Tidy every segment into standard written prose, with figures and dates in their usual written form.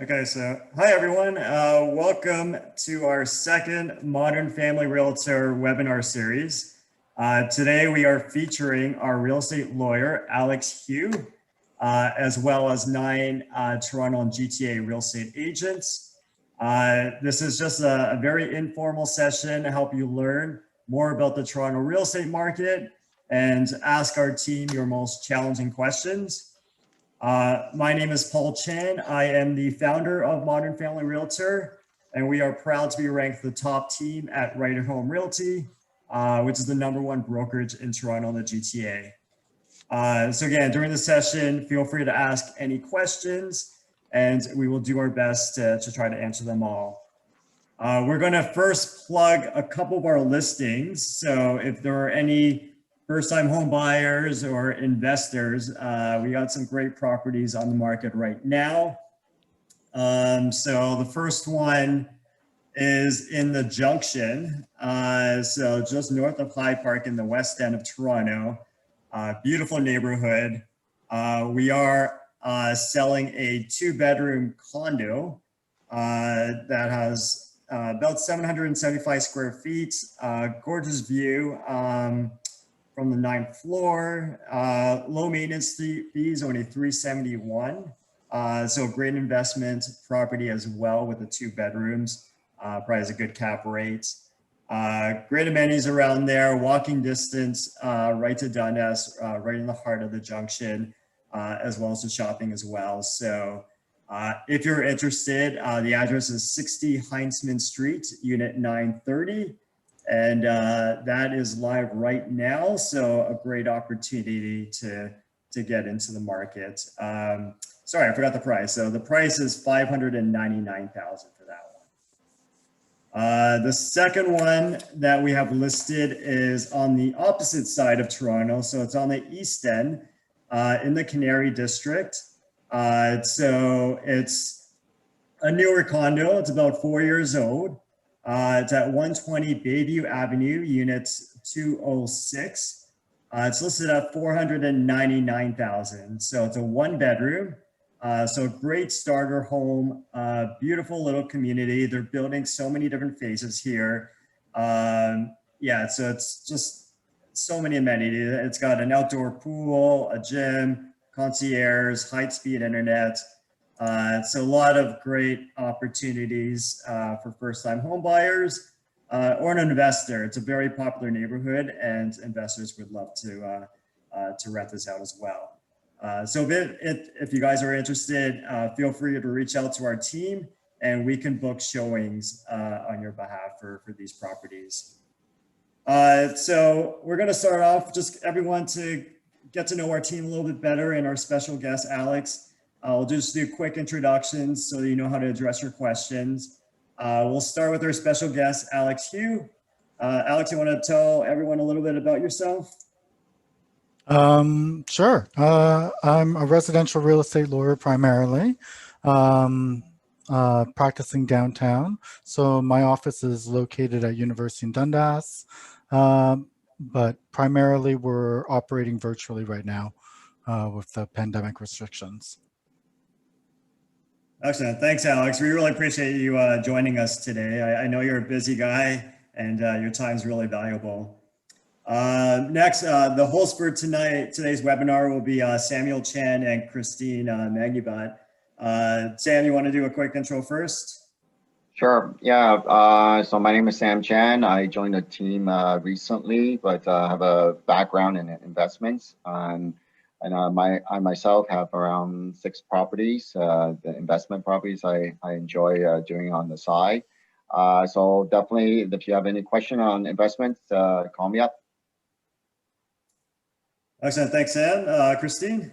Okay, so hi everyone. Welcome to our second Modern Family Realtor webinar series. Today we are featuring our real estate lawyer, Alex Hugh, as well as 9 Toronto and GTA real estate agents. This is just a very informal session to help you learn more about the Toronto real estate market and ask our team your most challenging questions. My name is Paul Chan. I am the founder of Modern Family Realtor, and we are proud to be ranked the top team at Right at Home Realty, which is the #1 brokerage in Toronto and the GTA. So again, during the session, feel free to ask any questions, and we will do our best to try to answer them all. We're going to first plug a couple of our listings. So if there are any first-time home buyers or investors, we got some great properties on the market right now. So the first one is in the Junction, so just north of High Park in the west end of Toronto. Beautiful neighborhood. We are selling a 2-bedroom condo that has about 775 square feet, gorgeous view from the 9th floor, low maintenance fees, only $371. So great investment property as well with the 2 bedrooms, probably has a good cap rate. Great amenities around there, walking distance right to Dundas, right in the heart of the Junction, as well as the shopping as well. So if you're interested, the address is 60 Heinzman Street, Unit 930. And that is live right now. So a great opportunity to get into the market. Sorry, I forgot the price. So the price is $599,000 for that one. The second one that we have listed is on the opposite side of Toronto. So it's on the east end in the Canary District. So it's a newer condo. It's about 4 years old. It's at 120 Bayview Avenue, Unit 206. It's listed at $499,000. So it's a 1-bedroom. So great starter home, beautiful little community. They're building so many different phases here. Yeah, so it's just so many amenities. It's got an outdoor pool, a gym, concierge, high-speed internet. So a lot of great opportunities for first-time home buyers or an investor. It's a very popular neighborhood, and investors would love to rent this out as well. So if you guys are interested, feel free to reach out to our team, and we can book showings on your behalf for these properties. So we're going to start off, just everyone to get to know our team a little bit better, and our special guest, Alex. I'll just do quick introductions so you know how to address your questions. We'll start with our special guest, Alex Hugh. Alex, you want to tell everyone a little bit about yourself? Sure. I'm a residential real estate lawyer primarily, practicing downtown. So my office is located at University in Dundas, but primarily we're operating virtually right now with the pandemic restrictions. Excellent. Thanks, Alex. We really appreciate you joining us today. I know you're a busy guy, and your time's really valuable. Next, the hosts for today's webinar will be Samuel Chan and Christine Magnubat. Sam, you want to do a quick intro first? Sure. Yeah. So my name is Sam Chan. I joined the team recently, but have a background in investments. And I myself have around 6 properties, the investment properties I enjoy doing on the side. So definitely, if you have any question on investments, call me up. Excellent. Thanks, Sam. Christine?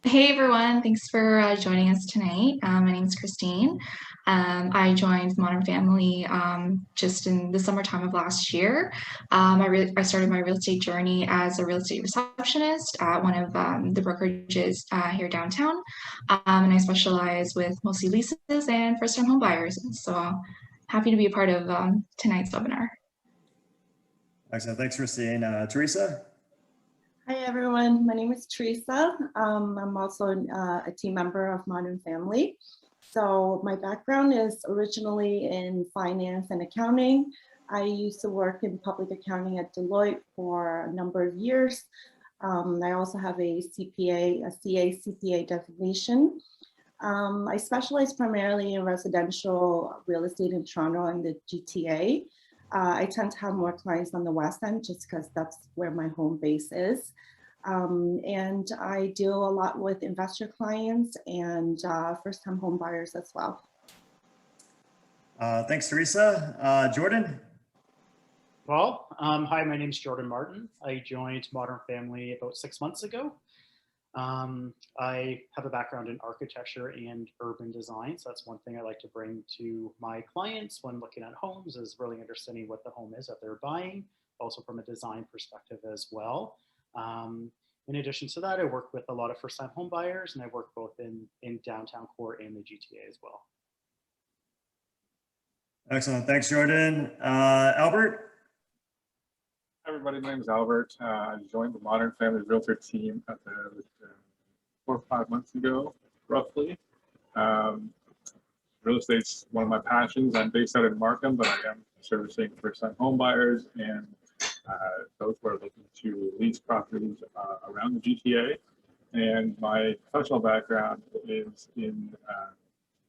Hey everyone, thanks for joining us tonight. My name is Christine. I joined Modern Family just in the summertime of last year. I started my real estate journey as a real estate receptionist at one of the brokerages here downtown. And I specialize with mostly leases and first-time home buyers. So happy to be a part of tonight's webinar. Excellent. Thanks, Christine. Teresa? Hi everyone, my name is Teresa. I'm also a team member of Modern Family. So my background is originally in finance and accounting. I used to work in public accounting at Deloitte for a number of years. I also have a CPA, a CA CPA designation. I specialize primarily in residential real estate in Toronto and the GTA. I tend to have more clients on the West End just because that's where my home base is. And I deal a lot with investor clients and first-time home buyers as well. Thanks, Teresa. Jordan? Paul, hi, my name is Jordan Martin. I joined Modern Family about 6 months ago. I have a background in architecture and urban design, so that's one thing I like to bring to my clients when looking at homes, is really understanding what the home is that they're buying, also from a design perspective as well. In addition to that, I work with a lot of first-time home buyers, and I work both in downtown core and the GTA as well. Excellent. Thanks, Jordan. Albert? Hi everybody, my name is Albert. I joined the Modern Family Realtor team at 4 or 5 months ago, roughly. Real estate's one of my passions. I'm based out in Markham, but I am servicing first-time home buyers and those who are looking to lease properties around the GTA. And my professional background is in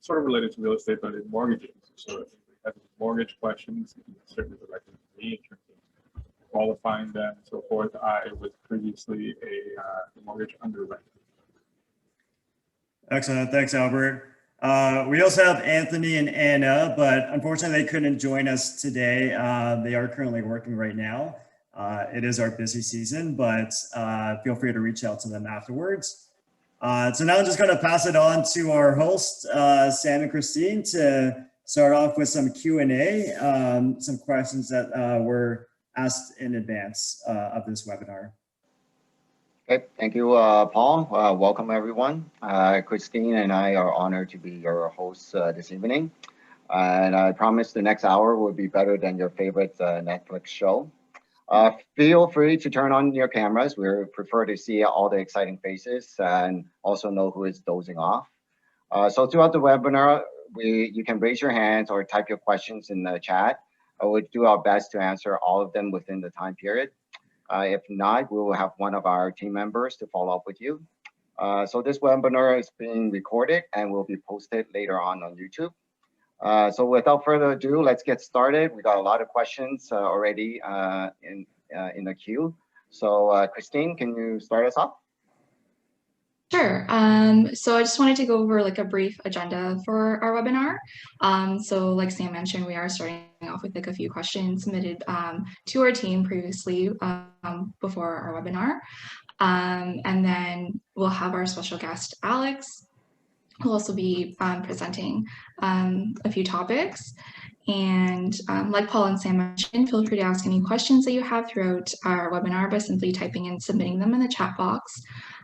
sort of related to real estate, but in mortgages. So if you have mortgage questions, you can certainly direct them to me in terms of qualifying them and so forth. I was previously a mortgage underwriter. Excellent. Thanks, Albert. We also have Anthony and Anna, but unfortunately they couldn't join us today. They are currently working right now. It is our busy season, but feel free to reach out to them afterwards. So now I'm just going to pass it on to our host, Sam and Christine, to start off with some Q&A, some questions that were asked in advance of this webinar. Okay, thank you, Paul. Welcome, everyone. Christine and I are honored to be your hosts this evening. And I promise the next hour will be better than your favorite Netflix show. Feel free to turn on your cameras. We prefer to see all the exciting faces and also know who is dozing off. So throughout the webinar, you can raise your hands or type your questions in the chat. I will do our best to answer all of them within the time period. If not, we will have one of our team members to follow up with you. So this webinar is being recorded and will be posted later on YouTube. So without further ado, let's get started. We got a lot of questions already in the queue. So Christine, can you start us off? Sure. So I just wanted to go over like a brief agenda for our webinar. So like Sam mentioned, we are starting off with like a few questions submitted to our team previously before our webinar. And then we'll have our special guest, Alex, who will also be presenting a few topics. And like Paul and Sam mentioned, feel free to ask any questions that you have throughout our webinar by simply typing and submitting them in the chat box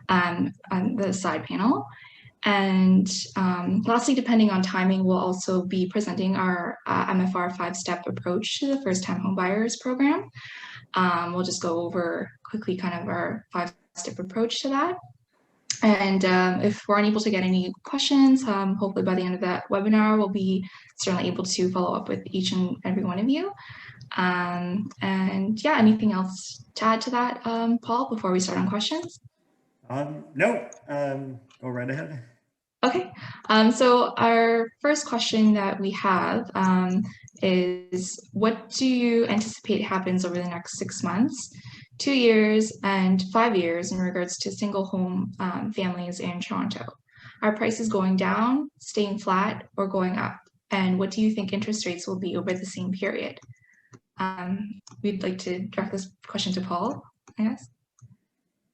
on the side panel. And lastly, depending on timing, we'll also be presenting our MFR 5-step approach to the first-time home buyers program. We'll just go over quickly kind of our 5-step approach to that. And if we're unable to get any questions, hopefully by the end of that webinar, we'll be certainly able to follow up with each and every one of you. And yeah, anything else to add to that, Paul, before we start on questions? No, go right ahead. Okay, so our first question that we have is, what do you anticipate happens over the next 6 months, 2 years, and 5 years in regards to single home families in Toronto? Are prices going down, staying flat, or going up? And what do you think interest rates will be over the same period? We'd like to direct this question to Paul, I guess.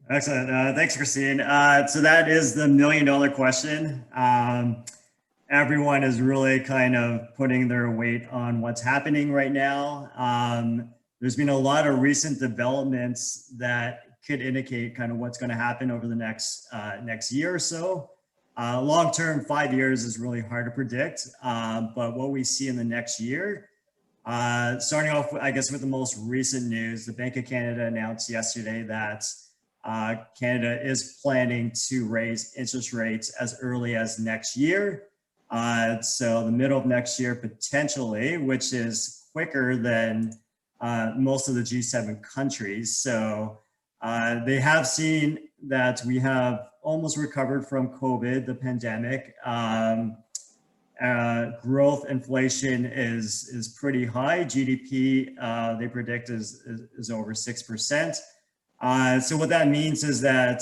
Excellent. Thanks, Christine. So that is the million-dollar question. Everyone is really kind of putting their weight on what's happening right now. There's been a lot of recent developments that could indicate kind of what's going to happen over the next year or so. Long-term, 5 years is really hard to predict, but what we see in the next year, starting off, I guess, with the most recent news, the Bank of Canada announced yesterday that Canada is planning to raise interest rates as early as next year. So the middle of next year potentially, which is quicker than most of the G7 countries. So they have seen that we have almost recovered from COVID, the pandemic. Growth inflation is pretty high. GDP they predict is over 6%. So what that means is that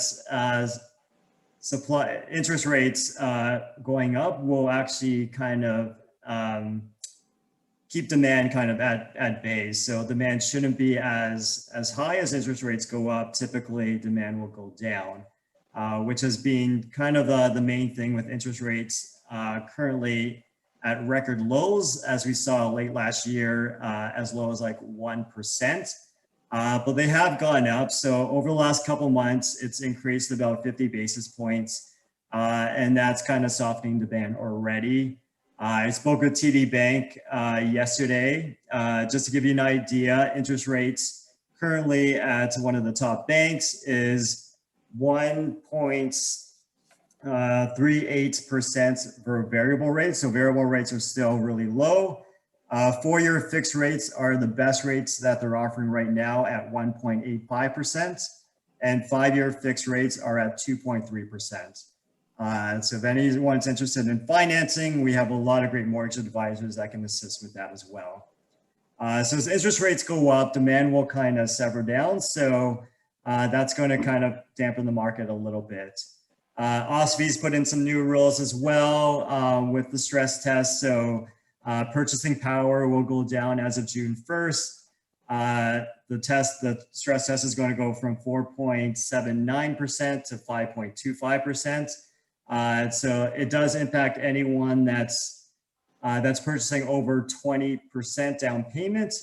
supply interest rates going up will actually kind of keep demand kind of at bay. So demand shouldn't be as high as interest rates go up. Typically, demand will go down, which has been kind of the main thing with interest rates currently at record lows, as we saw late last year, as low as like 1%. But they have gone up. So over the last couple months, it's increased about 50 basis points, and that's kind of softening demand already. I spoke with TD Bank yesterday. Just to give you an idea, interest rates currently at one of the top banks is 1.38% for variable rates. So variable rates are still really low. 4-year fixed rates are the best rates that they're offering right now at 1.85%. And 5-year fixed rates are at 2.3%. So if anyone's interested in financing, we have a lot of great mortgage advisors that can assist with that as well. So as interest rates go up, demand will kind of sever down. So that's going to kind of dampen the market a little bit. OSFI's put in some new rules as well with the stress test. So purchasing power will go down as of June 1st. The stress test is going to go from 4.79% to 5.25%. So it does impact anyone that's purchasing over 20% down payment.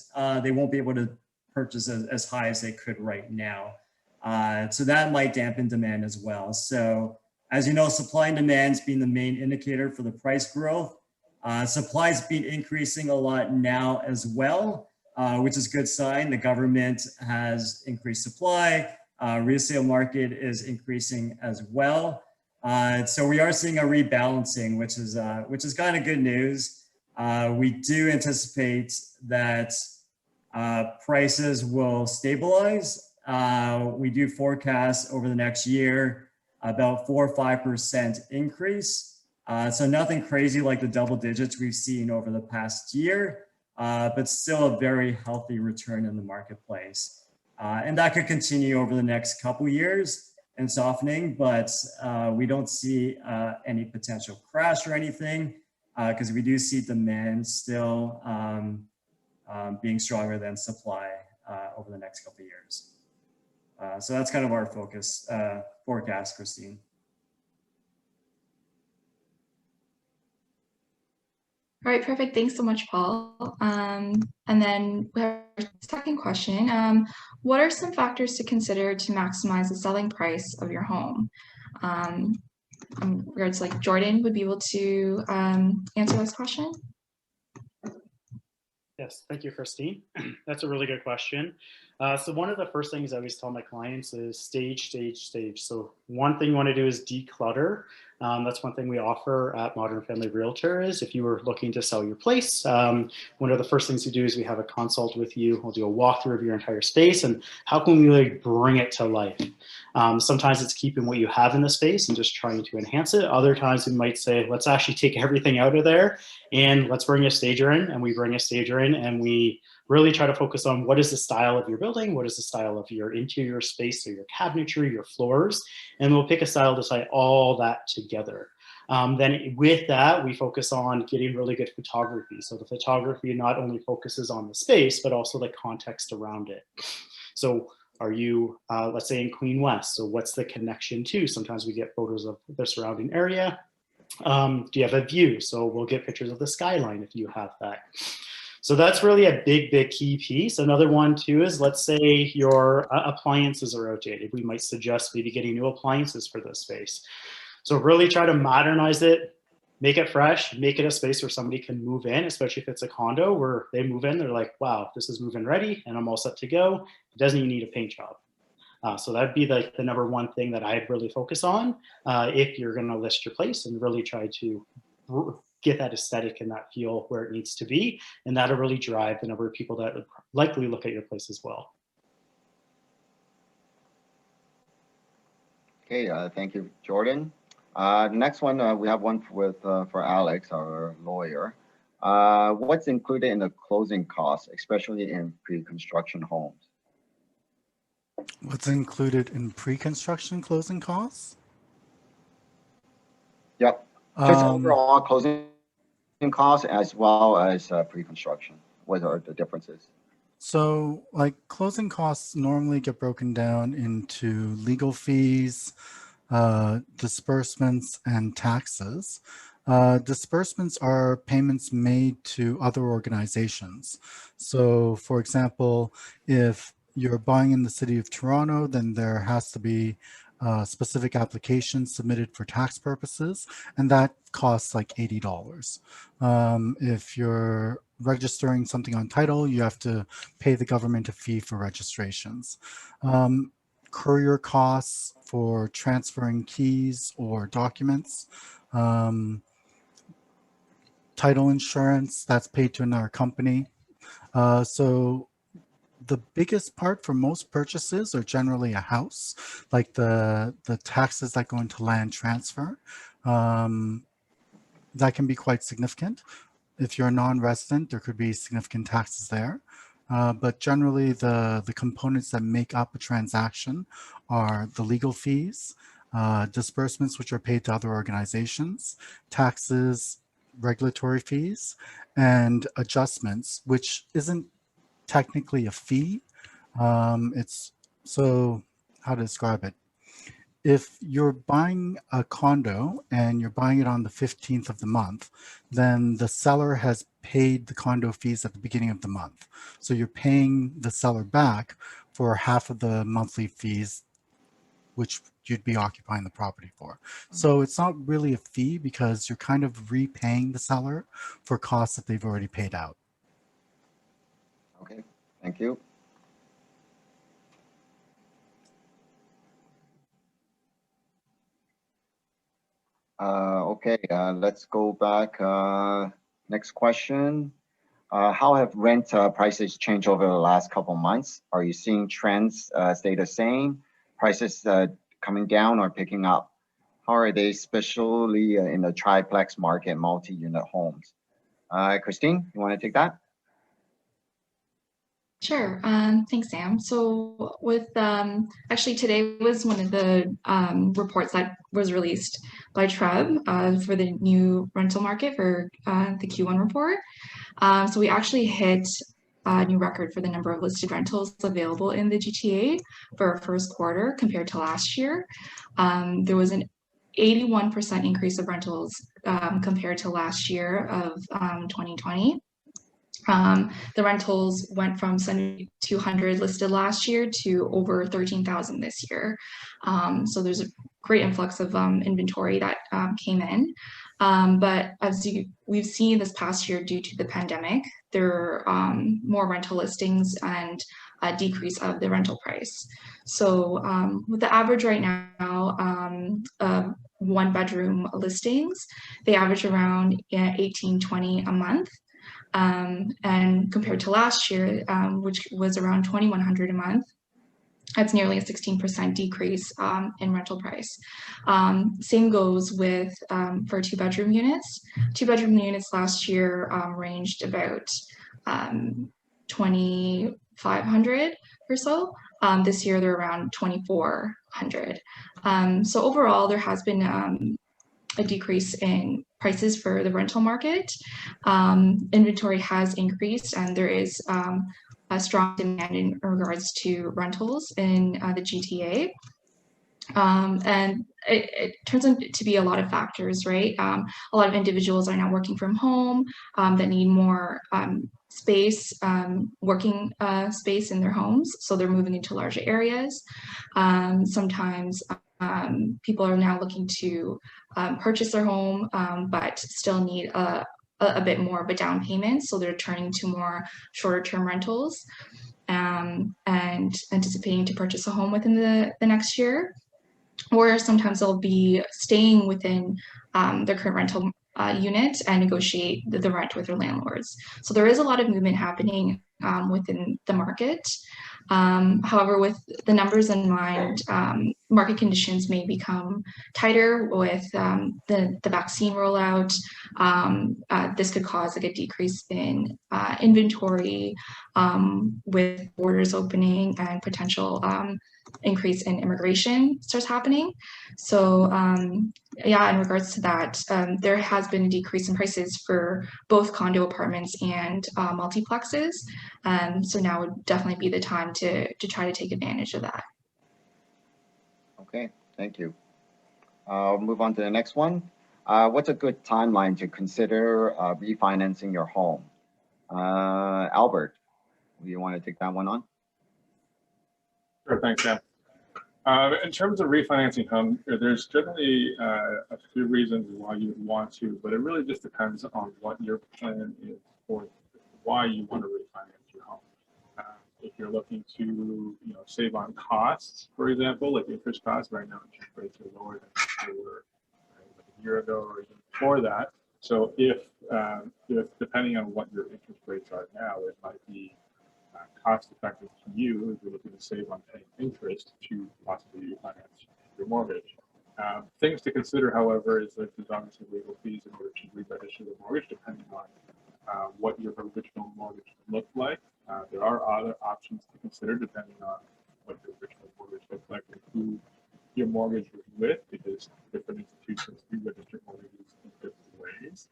They won't be able to purchase as high as they could right now. So that might dampen demand as well. So as you know, supply and demand's been the main indicator for the price growth. Supply's been increasing a lot now as well, which is a good sign. The government has increased supply. Resale market is increasing as well. So we are seeing a rebalancing, which is kind of good news. We do anticipate that prices will stabilize. We do forecast over the next year about 4 or 5% increase. So nothing crazy like the double digits we've seen over the past year, but still a very healthy return in the marketplace. And that could continue over the next couple years and softening, but we don't see any potential crash or anything because we do see demand still being stronger than supply over the next couple years. So that's kind of our focus forecast, Christine. All right, perfect. Thanks so much, Paul. And then we have our second question. What are some factors to consider to maximize the selling price of your home? In regards to like Jordan would be able to answer this question. Yes, thank you, Christine. That's a really good question. So one of the first things I always tell my clients is stage, stage, stage. So one thing you want to do is declutter. That's one thing we offer at Modern Family Realtor is if you were looking to sell your place, one of the first things we do is we have a consult with you. We'll do a walkthrough of your entire space and how can we really bring it to life. Sometimes it's keeping what you have in the space and just trying to enhance it. Other times we might say, let's actually take everything out of there and let's bring a stager in, and we bring a stager in and we really try to focus on what is the style of your building, what is the style of your interior space, so your cabinetry, your floors, and we'll pick a style to tie all that together. Then with that, we focus on getting really good photography. So the photography not only focuses on the space, but also the context around it. So are you, let's say in Queen West, so what's the connection to? Sometimes we get photos of the surrounding area. Do you have a view? So we'll get pictures of the skyline if you have that. So that's really a big, big key piece. Another one too is, let's say your appliances are outdated. We might suggest maybe getting new appliances for this space. So really try to modernize it, make it fresh, make it a space where somebody can move in, especially if it's a condo where they move in, they're like, wow, this is move-in ready and I'm all set to go. It doesn't even need a paint job. So that'd be the number one thing that I'd really focus on if you're gonna list your place and really try to get that aesthetic and that feel where it needs to be. And that'll really drive the number of people that would likely look at your place as well. Okay, thank you, Jordan. The next one, we have one for Alex, our lawyer. What's included in the closing costs, especially in pre-construction homes? What's included in pre-construction closing costs? Yep, just overall closing costs as well as pre-construction. What are the differences? So like closing costs normally get broken down into legal fees, disbursements, and taxes. Disbursements are payments made to other organizations. So for example, if you're buying in the city of Toronto, then there has to be specific applications submitted for tax purposes, and that costs like $80. If you're registering something on title, you have to pay the government a fee for registrations. Courier costs for transferring keys or documents, title insurance, that's paid to another company. So the biggest part for most purchases are generally a house, like the taxes that go into land transfer. That can be quite significant. If you're a non-resident, there could be significant taxes there. But generally, the components that make up a transaction are the legal fees, disbursements which are paid to other organizations, taxes, regulatory fees, and adjustments, which isn't technically a fee. It's so, how to describe it? If you're buying a condo and you're buying it on the 15th of the month, then the seller has paid the condo fees at the beginning of the month. So you're paying the seller back for half of the monthly fees which you'd be occupying the property for. So it's not really a fee because you're kind of repaying the seller for costs that they've already paid out. Okay, thank you. Okay, let's go back. Next question. How have rent prices changed over the last couple months? Are you seeing trends stay the same? Prices coming down or picking up? How are they, especially in the triplex market, multi-unit homes? Christine, you want to take that? Sure. Thanks, Sam. So with actually today was one of the reports that was released by Trub for the new rental market for the Q1 report. So we actually hit a new record for the number of listed rentals available in the GTA for our first quarter compared to last year. There was an 81% increase of rentals compared to last year of 2020. The rentals went from 7,200 listed last year to over 13,000 this year. So there's a great influx of inventory that came in. But as we've seen this past year due to the pandemic, there are more rental listings and a decrease of the rental price. So with the average right now, one bedroom listings, they average around $1,820 a month. And compared to last year, which was around $2,100 a month, that's nearly a 16% decrease in rental price. Same goes with for two-bedroom units. Two-bedroom units last year ranged about $2,500 or so. This year they're around $2,400. So overall, there has been a decrease in prices for the rental market. Inventory has increased and there is a strong demand in regards to rentals in the GTA. And it turns out to be a lot of factors, right? A lot of individuals are now working from home that need more space, working space in their homes. So they're moving into larger areas. Sometimes people are now looking to purchase their home, but still need a bit more of a down payment. So they're turning to more shorter term rentals and anticipating to purchase a home within the next year. Or sometimes they'll be staying within their current rental unit and negotiate the rent with their landlords. So there is a lot of movement happening within the market. However, with the numbers in mind, market conditions may become tighter with the vaccine rollout. This could cause like a decrease in inventory with borders opening and potential increase in immigration starts happening. So yeah, in regards to that, there has been a decrease in prices for both condo apartments and multiplexes. So now would definitely be the time to try to take advantage of that. Okay, thank you. I'll move on to the next one. What's a good timeline to consider refinancing your home? Albert, do you want to take that one on? Sure, thanks, Sam. In terms of refinancing home, there's generally a few reasons why you would want to, but it really just depends on what your plan is for why you want to refinance your home. If you're looking to, save on costs, for example, like interest costs, right now interest rates are lower than they were a year ago or even before that. So if depending on what your interest rates are now, it might be cost effective to you if you're looking to save on paying interest to possibly refinance your mortgage. Things to consider, however, is that there's obviously legal fees in order to re-register the mortgage, depending on what your original mortgage looked like. There are other options to consider depending on what your original mortgage looked like and who your mortgage was with, because different institutions do register mortgages in different ways.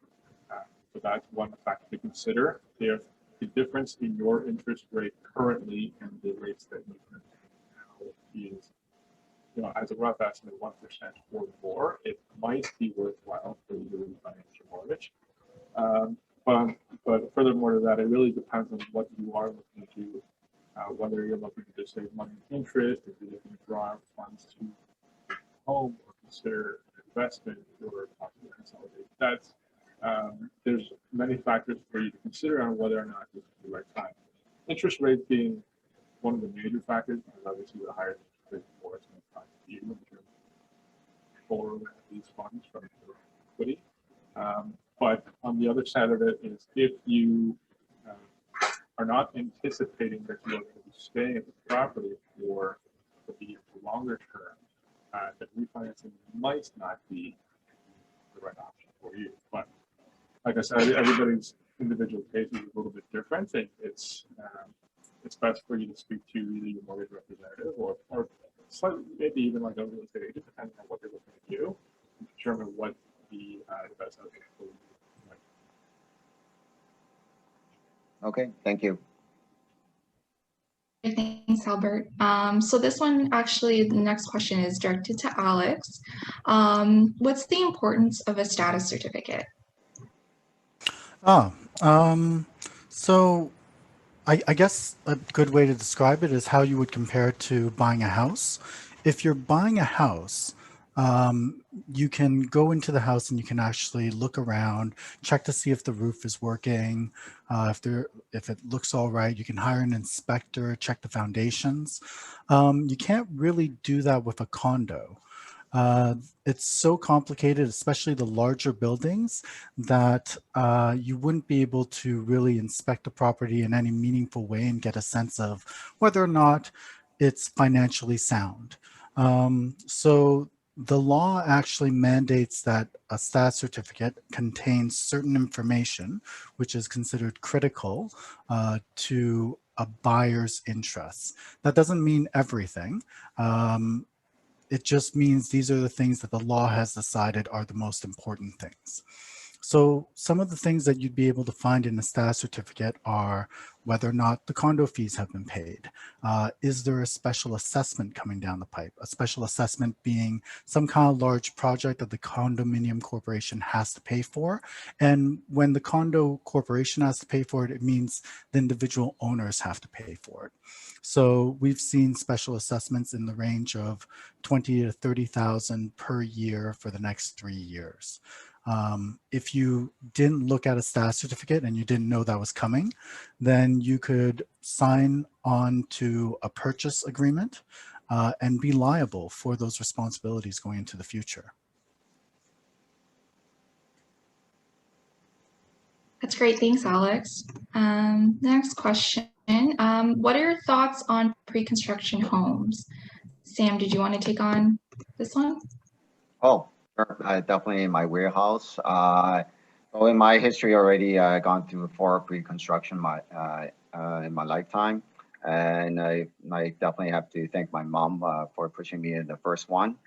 So that's one factor to consider. If the difference in your interest rate currently and the rates that you can now is, as a rough estimate, 1% or more, it might be worthwhile for you to refinance your mortgage. But furthermore to that, it really depends on what you are looking to do, whether you're looking to just save money in interest, if you're looking to draw funds to home or consider investment or possibly consolidate debts. There's many factors for you to consider on whether or not this is the right time. Interest rate being one of the major factors, because obviously the higher the interest rate, the more it's going to cost you in terms of borrowing these funds from your equity. But on the other side of it is if you are not anticipating that you're going to be staying at the property for the medium to longer term, that refinancing might not be the right option for you. But like I said, everybody's individual case is a little bit different, and it's best for you to speak to either your mortgage representative or slightly, maybe even like a real estate agent, depending on what you're looking to do, to determine what the best outcome for you. Okay, thank you. Thanks, Albert. So this one, actually, the next question is directed to Alex. What's the importance of a status certificate? So I guess a good way to describe it is how you would compare it to buying a house. If you're buying a house, you can go into the house and you can actually look around, check to see if the roof is working, if it looks all right. You can hire an inspector, check the foundations. You can't really do that with a condo. It's so complicated, especially the larger buildings, that you wouldn't be able to really inspect the property in any meaningful way and get a sense of whether or not it's financially sound. So the law actually mandates that a status certificate contains certain information, which is considered critical to a buyer's interests. That doesn't mean everything. It just means these are the things that the law has decided are the most important things. So some of the things that you'd be able to find in a status certificate are whether or not the condo fees have been paid. Is there a special assessment coming down the pipe? A special assessment being some kind of large project that the condominium corporation has to pay for. And when the condo corporation has to pay for it, it means the individual owners have to pay for it. So we've seen special assessments in the range of 20 to 30,000 per year for the next 3 years. If you didn't look at a status certificate and you didn't know that was coming, then you could sign on to a purchase agreement and be liable for those responsibilities going into the future. That's great. Thanks, Alex. Next question. What are your thoughts on pre-construction homes? Sam, did you want to take on this one? Oh, sure. Definitely in my warehouse. So in my history already, gone through 4 pre-construction in my lifetime. And I definitely have to thank my mom for pushing me in the first one.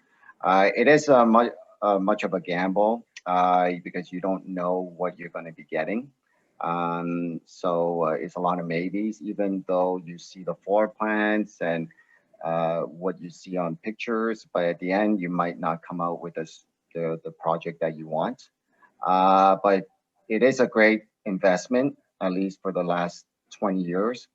It is much of a gamble because you don't know what you're going to be getting. So it's a lot of maybes, even though you see the floor plans and what you see on pictures, but at the end, you might not come out with the project that you want. But it is a great investment, at least for the last 20 years.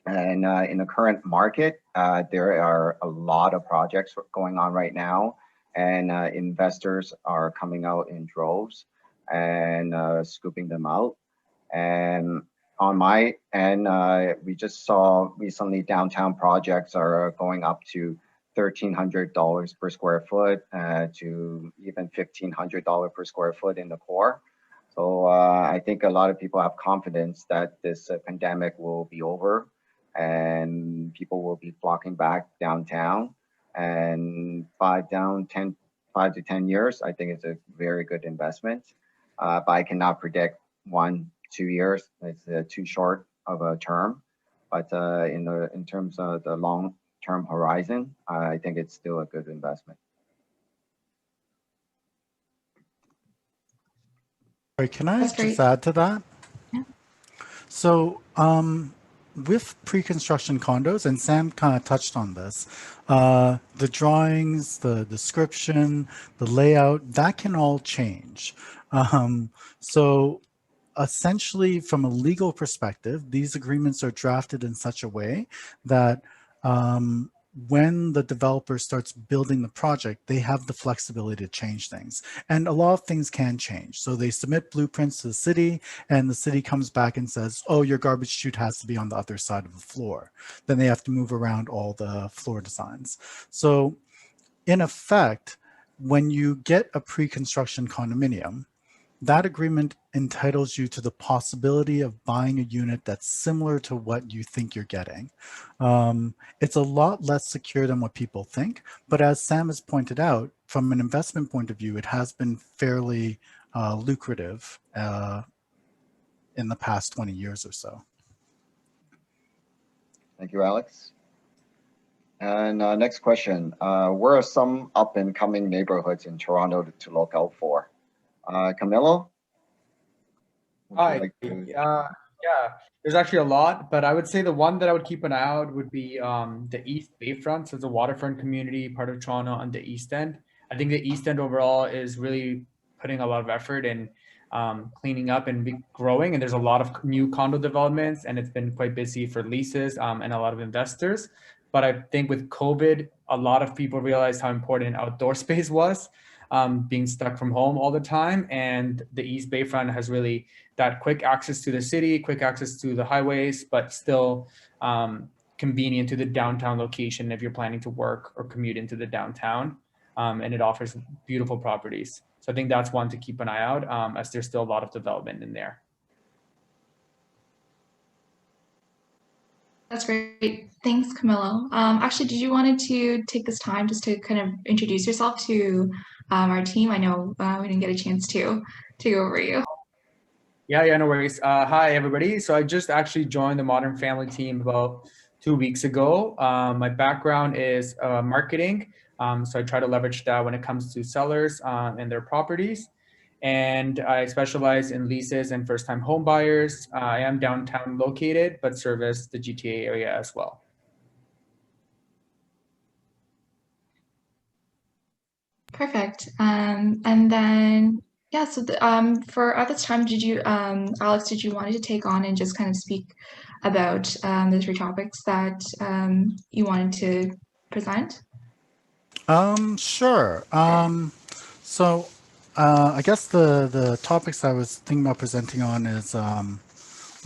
And in the current market, there are a lot of projects going on right now, and investors are coming out in droves and scooping them out. And on my end, we just saw recently downtown projects are going up to $1,300 per square foot to even $1,500 per square foot in the core. So I think a lot of people have confidence that this pandemic will be over and people will be flocking back downtown. And 5 to 10 years, I think it's a very good investment. But I cannot predict 1, 2 years. It's too short of a term. But in terms of the long-term horizon, I think it's still a good investment. Can I That's just great. add to that? Yeah. So with pre-construction condos, and Sam kind of touched on this, the drawings, the description, the layout, that can all change. So essentially, from a legal perspective, these agreements are drafted in such a way that when the developer starts building the project, they have the flexibility to change things. And a lot of things can change. So they submit blueprints to the city, and the city comes back and says, oh, your garbage chute has to be on the other side of the floor. Then they have to move around all the floor designs. So in effect, when you get a pre-construction condominium, that agreement entitles you to the possibility of buying a unit that's similar to what you think you're getting. It's a lot less secure than what people think, but as Sam has pointed out, from an investment point of view, it has been fairly lucrative in the past 20 years or so. Thank you, Alex. And next question. Where are some up and coming neighborhoods in Toronto to look out for? Camilo? Hi. Yeah, there's actually a lot, but I would say the one that I would keep an eye out would be the East Bayfront. So it's a waterfront community, part of Toronto on the East End. I think the East End overall is really putting a lot of effort in cleaning up and growing. And there's a lot of new condo developments, and it's been quite busy for leases and a lot of investors. But I think with COVID, a lot of people realized how important outdoor space was, being stuck from home all the time. And the East Bayfront has really that quick access to the city, quick access to the highways, but still convenient to the downtown location if you're planning to work or commute into the downtown. And it offers beautiful properties. So I think that's one to keep an eye out as there's still a lot of development in there. That's great. Thanks, Camilo. Actually, did you wanted to take this time just to kind of introduce yourself to our team? I know we didn't get a chance to go over you. Yeah, no worries. Hi, everybody. So I just actually joined the Modern Family team about 2 weeks ago. My background is marketing. So I try to leverage that when it comes to sellers and their properties. And I specialize in leases and first-time home buyers. I am downtown located, but service the GTA area as well. Perfect. And then, yeah, so for at this time, did you, Alex, did you want to take on and just kind of speak about the 3 topics that you wanted to present? Sure. So I guess the topics I was thinking about presenting on is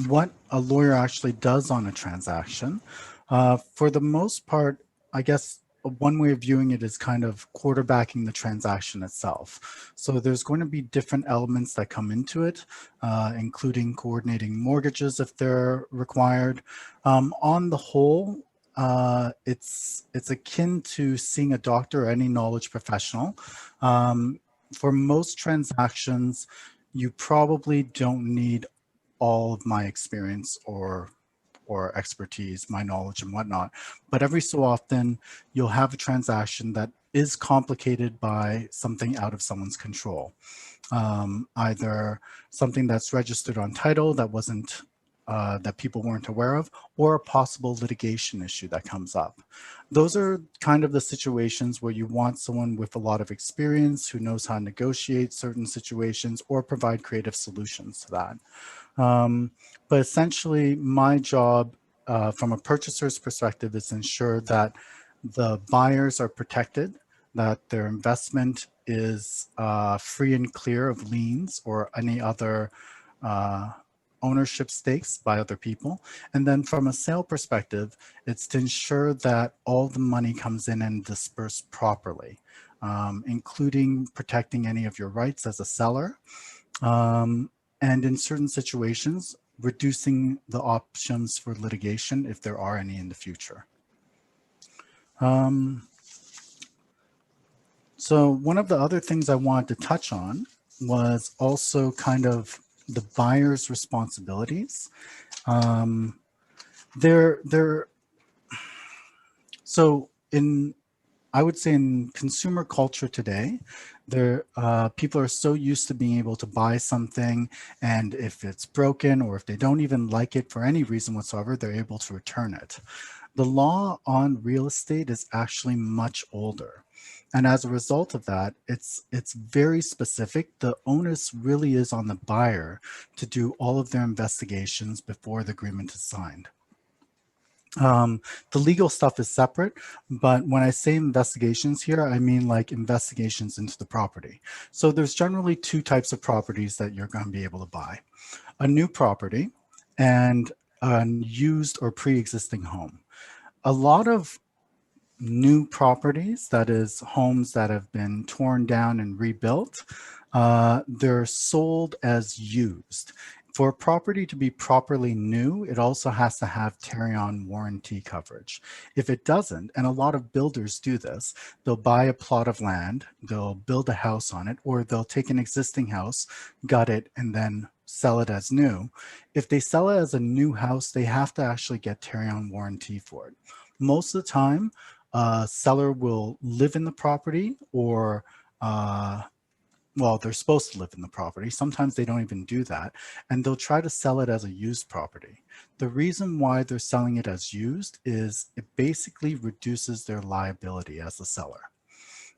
what a lawyer actually does on a transaction. For the most part, I guess one way of viewing it is kind of quarterbacking the transaction itself. So there's going to be different elements that come into it, including coordinating mortgages if they're required. On the whole, it's akin to seeing a doctor or any knowledge professional. For most transactions, you probably don't need all of my experience or expertise, my knowledge and whatnot. But every so often, you'll have a transaction that is complicated by something out of someone's control. Either something that's registered on title that wasn't, that people weren't aware of, or a possible litigation issue that comes up. Those are kind of the situations where you want someone with a lot of experience who knows how to negotiate certain situations or provide creative solutions to that. But essentially, my job from a purchaser's perspective is to ensure that the buyers are protected, that their investment is free and clear of liens or any other ownership stakes by other people. And then from a sale perspective, it's to ensure that all the money comes in and dispersed properly, including protecting any of your rights as a seller. And in certain situations, reducing the options for litigation if there are any in the future. So one of the other things I wanted to touch on was also kind of the buyer's responsibilities. So I would say in consumer culture today, people are so used to being able to buy something, and if it's broken or if they don't even like it for any reason whatsoever, they're able to return it. The law on real estate is actually much older. And as a result of that, it's very specific. The onus really is on the buyer to do all of their investigations before the agreement is signed. The legal stuff is separate, but when I say investigations here, I mean like investigations into the property. So there's generally two types of properties that you're going to be able to buy: a new property and a used or pre-existing home. A lot of new properties, that is homes that have been torn down and rebuilt, they're sold as used. For a property to be properly new, it also has to have carry-on warranty coverage. If it doesn't, and a lot of builders do this, they'll buy a plot of land, they'll build a house on it, or they'll take an existing house, gut it, and then sell it as new. If they sell it as a new house, they have to actually get carry-on warranty for it. Most of the time, a seller will live in the property, or well, they're supposed to live in the property. Sometimes they don't even do that, and they'll try to sell it as a used property. The reason why they're selling it as used is it basically reduces their liability as the seller.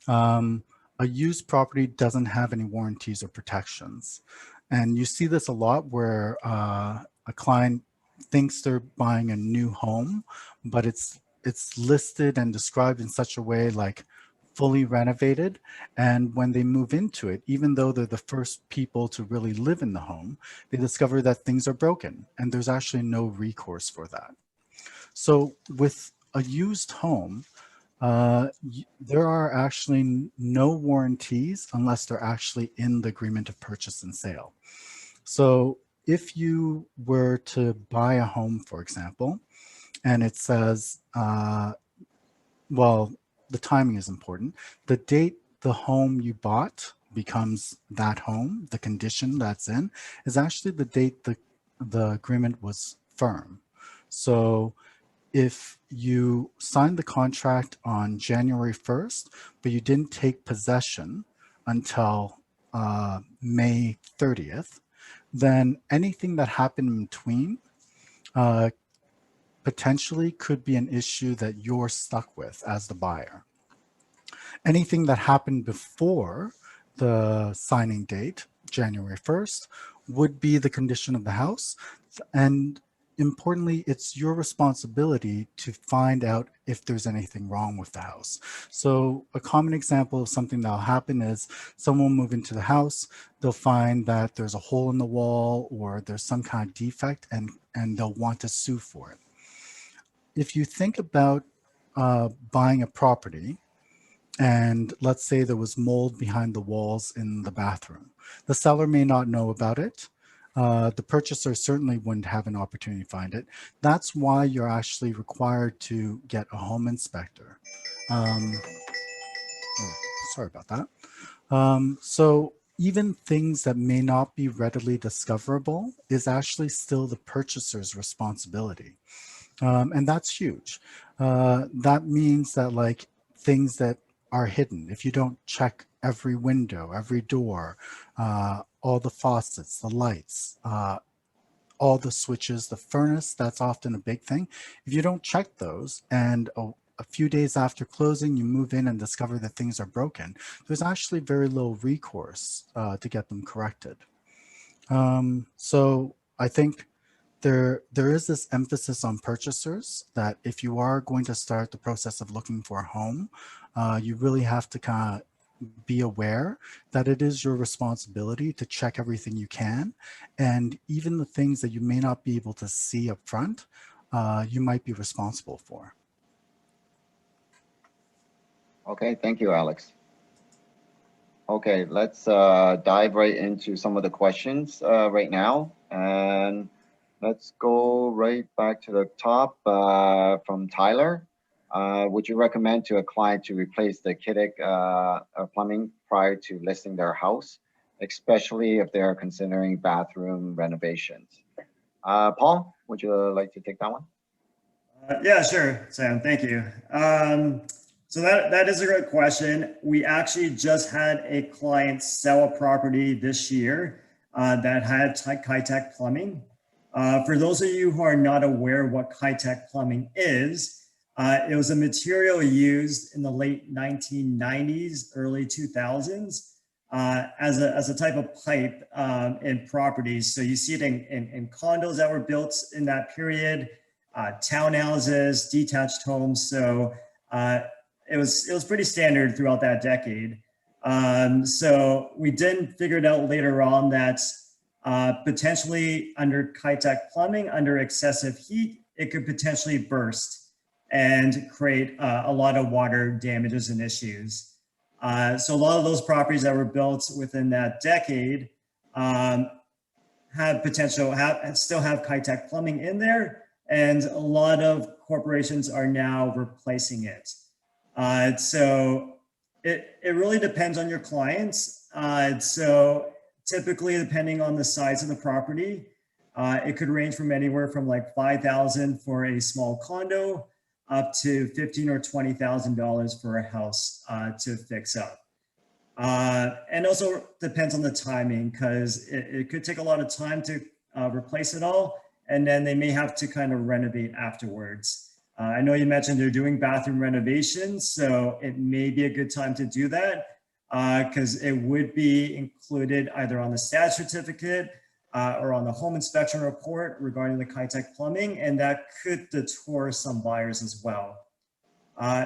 A used property doesn't have any warranties or protections. And you see this a lot where a client thinks they're buying a new home, but it's listed and described in such a way like fully renovated. And when they move into it, even though they're the first people to really live in the home, they discover that things are broken and there's actually no recourse for that. So with a used home, there are actually no warranties unless they're actually in the agreement of purchase and sale. So if you were to buy a home, for example, and it says, well, the timing is important. The date the home you bought becomes that home, the condition that's in, is actually the date the agreement was firm. So if you signed the contract on January 1st, but you didn't take possession until May 30th, then anything that happened in between potentially could be an issue that you're stuck with as the buyer. Anything that happened before the signing date, January 1st, would be the condition of the house. And importantly, it's your responsibility to find out if there's anything wrong with the house. So a common example of something that'll happen is someone will move into the house, they'll find that there's a hole in the wall or there's some kind of defect, and they'll want to sue for it. If you think about buying a property, and let's say there was mold behind the walls in the bathroom. The seller may not know about it. The purchaser certainly wouldn't have an opportunity to find it. That's why you're actually required to get a home inspector. Sorry about that. So even things that may not be readily discoverable is actually still the purchaser's responsibility. And that's huge. That means that like things that are hidden, if you don't check every window, every door, all the faucets, the lights, all the switches, the furnace, that's often a big thing. If you don't check those and a few days after closing, you move in and discover that things are broken, there's actually very little recourse to get them corrected. So I think there is this emphasis on purchasers that if you are going to start the process of looking for a home, you really have to kind of be aware that it is your responsibility to check everything you can. And even the things that you may not be able to see up front, you might be responsible for. Okay, thank you, Alex. Okay, let's dive right into some of the questions right now. And let's go right back to the top from Tyler. Would you recommend to a client to replace the Kiddick plumbing prior to listing their house, especially if they're considering bathroom renovations? Paul, would you like to take that one? Yeah, sure, Sam, thank you. So that is a great question. We actually just had a client sell a property this year that had Kitech plumbing. For those of you who are not aware what Kitech plumbing is, it was a material used in the late 1990s, early 2000s as a type of pipe in properties. So you see it in condos that were built in that period, townhouses, detached homes. So it was pretty standard throughout that decade. So we then figured out later on that potentially under Kitech plumbing, under excessive heat, it could potentially burst and create a lot of water damages and issues. So a lot of those properties that were built within that decade have potential, still have Kitech plumbing in there, and a lot of corporations are now replacing it. So it really depends on your clients. So typically, depending on the size of the property, it could range from anywhere from like $5,000 for a small condo up to $15,000 or $20,000 for a house to fix up. And also depends on the timing, because it could take a lot of time to replace it all, and then they may have to kind of renovate afterwards. I know you mentioned they're doing bathroom renovations, so it may be a good time to do that because it would be included either on the stat certificate or on the home inspection report regarding the Kitech plumbing, and that could deter some buyers as well.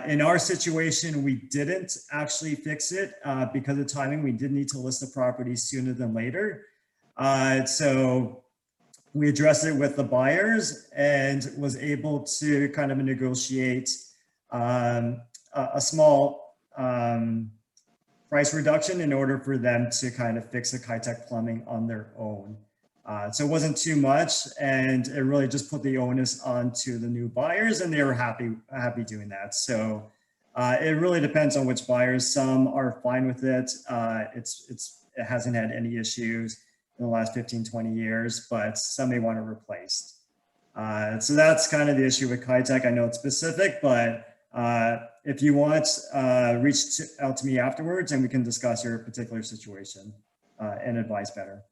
In our situation, we didn't actually fix it because of timing. We did need to list the property sooner than later. So we addressed it with the buyers and was able to kind of negotiate a small price reduction in order for them to kind of fix the Kitech plumbing on their own. So it wasn't too much, and it really just put the onus onto the new buyers, and they were happy doing that. So it really depends on which buyers. Some are fine with it. It hasn't had any issues in the last 15, 20 years, but some may want it replaced. So that's kind of the issue with Kitech. I know it's specific, but if you want, reach out to me afterwards and we can discuss your particular situation and advise better.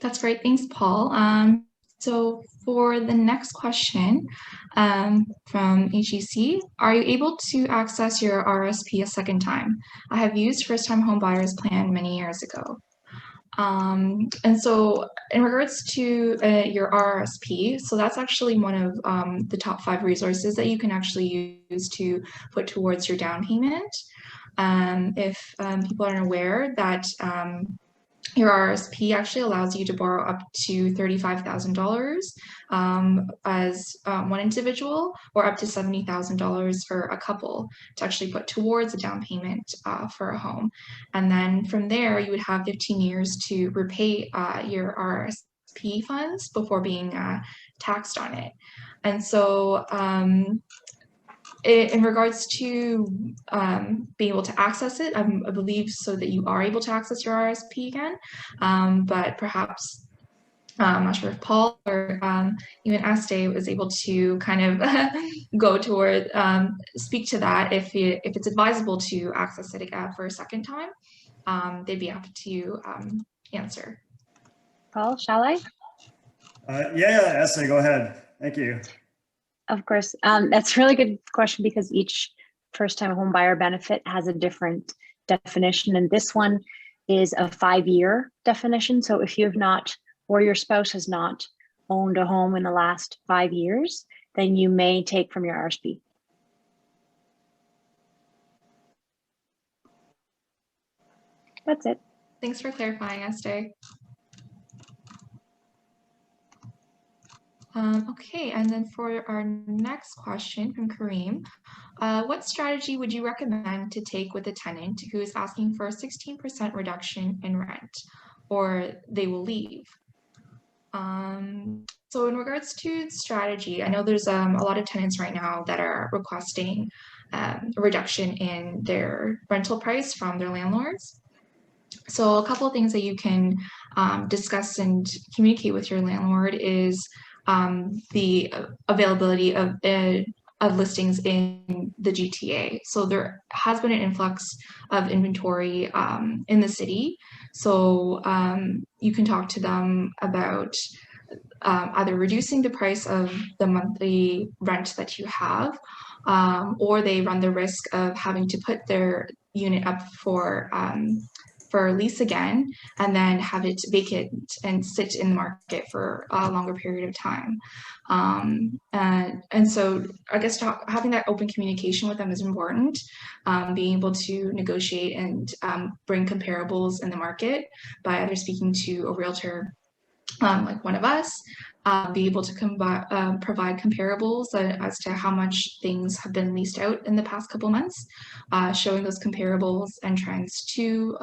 That's great. Thanks, Paul. So for the next question from HEC, are you able to access your RSP a second time? I have used first-time home buyers plan many years ago. And so in regards to your RSP, so that's actually one of the top 5 resources that you can actually use to put towards your down payment. If people aren't aware that your RSP actually allows you to borrow up to $35,000 as one individual, or up to $70,000 for a couple to actually put towards a down payment for a home. And then from there, you would have 15 years to repay your RSP funds before being taxed on it. And so in regards to being able to access it, I believe so that you are able to access your RSP again, but perhaps I'm not sure if Paul or even Este was able to kind of go toward speak to that. If it's advisable to access it again for a second time, they'd be happy to answer. Paul, shall I? Yeah, Este, go ahead. Thank you. Of course. That's a really good question because each first-time home buyer benefit has a different definition. And this one is a 5-year definition. So if you have not, or your spouse has not owned a home in the last 5 years, then you may take from your RSP. That's it. Thanks for clarifying, Este. Okay, and then for our next question from Kareem, what strategy would you recommend to take with a tenant who is asking for a 16% reduction in rent, or they will leave? So in regards to strategy, I know there's a lot of tenants right now that are requesting a reduction in their rental price from their landlords. So a couple of things that you can discuss and communicate with your landlord is the availability of listings in the GTA. So there has been an influx of inventory in the city. So you can talk to them about either reducing the price of the monthly rent that you have, or they run the risk of having to put their unit up for lease again, and then have it vacant and sit in the market for a longer period of time. And so I guess having that open communication with them is important, being able to negotiate and bring comparables in the market by either speaking to a realtor like one of us, be able to provide comparables as to how much things have been leased out in the past couple months, showing those comparables and trends to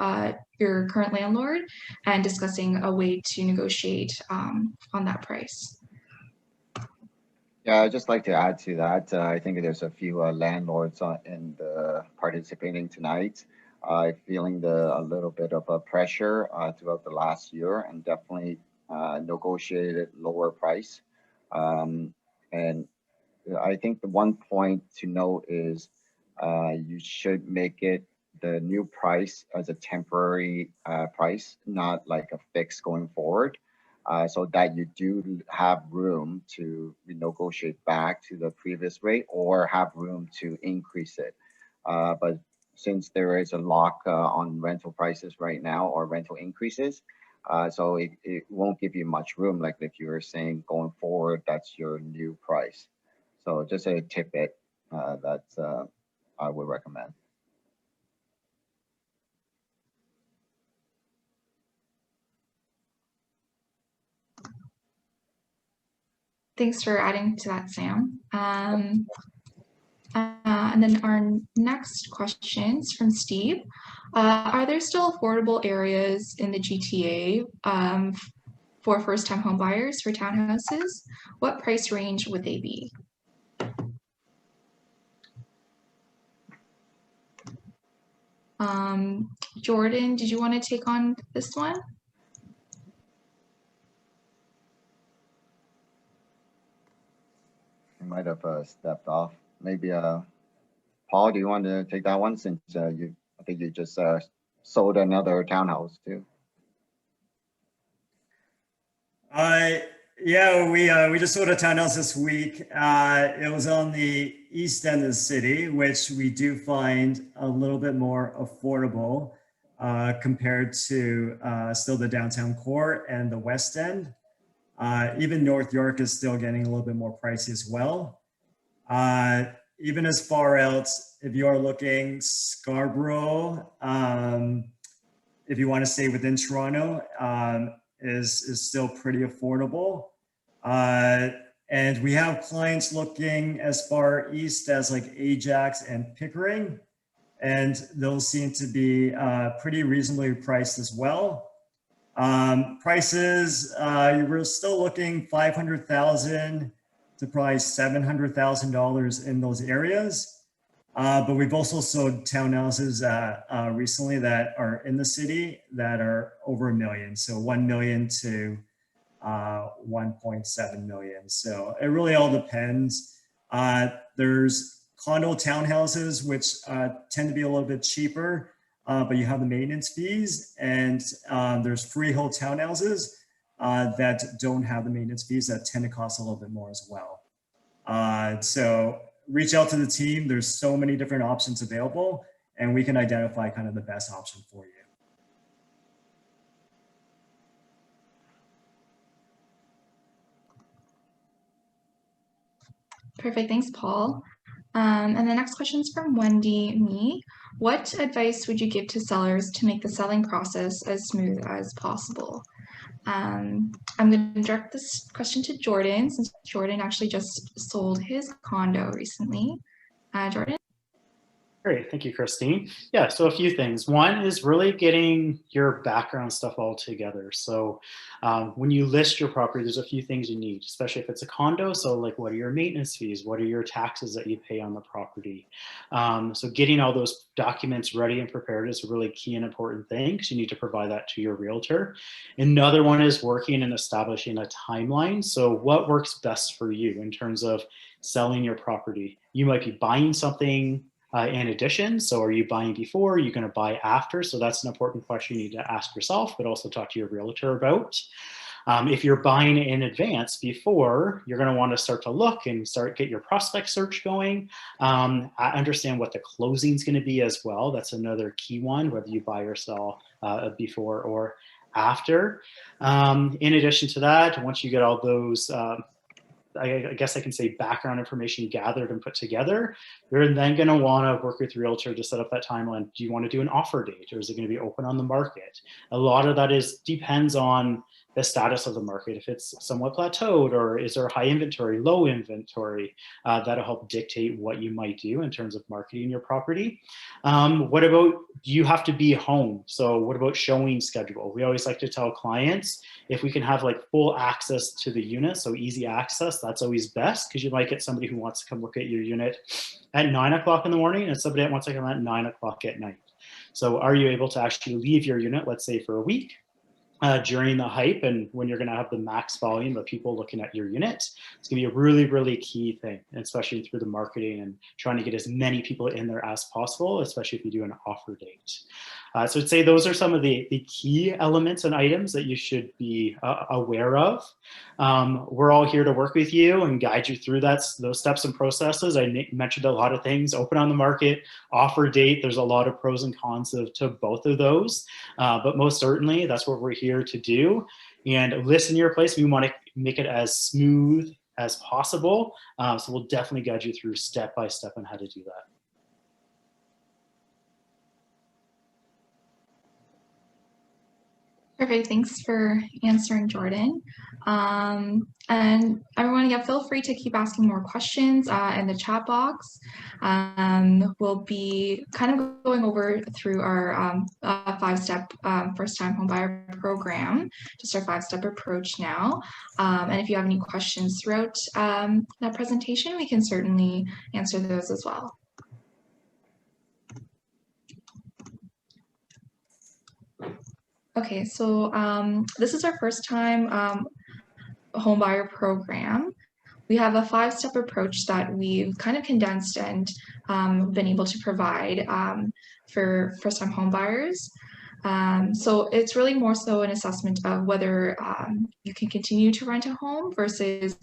your current landlord, and discussing a way to negotiate on that price. Yeah, I'd just like to add to that. I think there's a few landlords in the participating tonight, feeling a little bit of a pressure throughout the last year, and definitely negotiated lower price. And I think the one point to note is you should make it the new price as a temporary price, not like a fix going forward, so that you do have room to renegotiate back to the previous rate or have room to increase it. But since there is a lock on rental prices right now, or rental increases, so it won't give you much room, like if you were saying going forward, that's your new price. So just a tidbit that I would recommend. Thanks for adding to that, Sam. And then our next question is from Steve. Are there still affordable areas in the GTA for first-time home buyers for townhouses? What price range would they be? Jordan, did you want to take on this one? You might have stepped off. Maybe Paul, do you want to take that one, since I think you just sold another townhouse too? Yeah, we just sold a townhouse this week. It was on the east end of the city, which we do find a little bit more affordable compared to still the downtown core and the west end. Even North York is still getting a little bit more pricey as well. Even as far out, if you are looking Scarborough, if you want to stay within Toronto, is still pretty affordable. And we have clients looking as far east as like Ajax and Pickering, and those seem to be pretty reasonably priced as well. Prices, we're still looking $500,000 to probably $700,000 in those areas. But we've also sold townhouses recently that are in the city that are over $1 million. So 1 million to 1.7 million. So it really all depends. There's condo townhouses, which tend to be a little bit cheaper, but you have the maintenance fees, and there's freehold townhouses that don't have the maintenance fees that tend to cost a little bit more as well. So reach out to the team. There's so many different options available, and we can identify kind of the best option for you. Perfect, thanks, Paul. And the next question is from Wendy Me. What advice would you give to sellers to make the selling process as smooth as possible? I'm going to direct this question to Jordan, since Jordan actually just sold his condo recently. Jordan? Great, thank you, Christine. Yeah, so a few things. One is really getting your background stuff all together. So when you list your property, there's a few things you need, especially if it's a condo. So like, what are your maintenance fees? What are your taxes that you pay on the property? So getting all those documents ready and prepared is a really key and important thing, because you need to provide that to your realtor. Another one is working and establishing a timeline. So what works best for you in terms of selling your property? You might be buying something in addition. So are you buying before? Are you going to buy after? So that's an important question you need to ask yourself, but also talk to your realtor about. If you're buying in advance before, you're going to want to start to look and get your prospect search going. Understand what the closing is going to be as well. That's another key one, whether you buy or sell before or after. In addition to that, once you get all those I guess I can say background information gathered and put together, you're then going to want to work with your realtor to set up that timeline. Do you want to do an offer date, or is it going to be open on the market? A lot of that depends on the status of the market. If it's somewhat plateaued, or is there high inventory, low inventory, that'll help dictate what you might do in terms of marketing your property. What about, do you have to be home? So what about showing schedule? We always like to tell clients, if we can have like full access to the unit, so easy access, that's always best, because you might get somebody who wants to come look at your unit at 9 o'clock in the morning and somebody that wants to come at 9 o'clock at night. So are you able to actually leave your unit, let's say for a week, during the hype and when you're going to have the max volume of people looking at your unit? It's going to be a really, really key thing, especially through the marketing and trying to get as many people in there as possible, especially if you do an offer date. So I'd say those are some of the key elements and items that you should be aware of. We're all here to work with you and guide you through those steps and processes. I mentioned a lot of things: open on the market, offer date. There's a lot of pros and cons to both of those, but most certainly that's what we're here to do. And list in your place, we want to make it as smooth as possible. So we'll definitely guide you through step by step on how to do that. Perfect, thanks for answering, Jordan. And everyone, yeah, feel free to keep asking more questions in the chat box. We'll be kind of going over through our 5-step first-time homebuyer program, just our 5-step approach now. And if you have any questions throughout that presentation, we can certainly answer those as well. Okay, so this is our first time homebuyer program. We have a 5-step approach that we've kind of condensed and been able to provide for first-time homebuyers. So it's really more so an assessment of whether you can continue to rent a home versus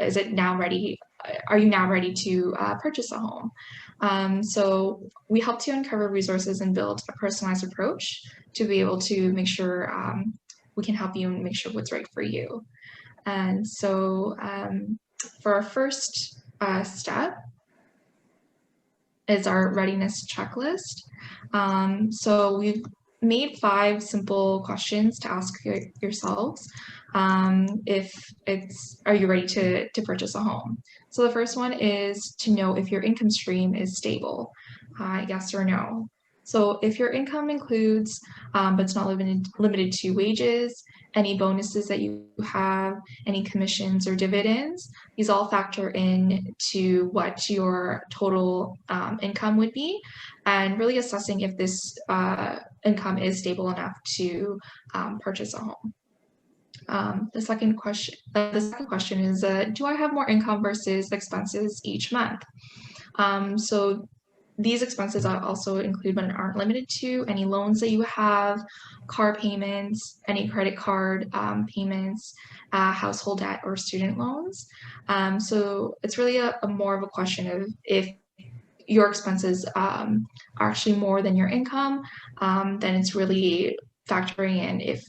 is it now ready? Are you now ready to purchase a home? So we help to uncover resources and build a personalized approach to be able to make sure we can help you and make sure what's right for you. And so for our first step is our readiness checklist. So we've made 5 simple questions to ask yourselves if are you ready to purchase a home. So the first one is to know if your income stream is stable, yes or no. So if your income includes, but it's not limited to wages, any bonuses that you have, any commissions or dividends, these all factor in to what your total income would be, and really assessing if this income is stable enough to purchase a home. The second question is, do I have more income versus expenses each month? So these expenses also include, but aren't limited to, any loans that you have, car payments, any credit card payments, household debt, or student loans. So it's really a more of a question of if your expenses are actually more than your income, then it's really factoring in if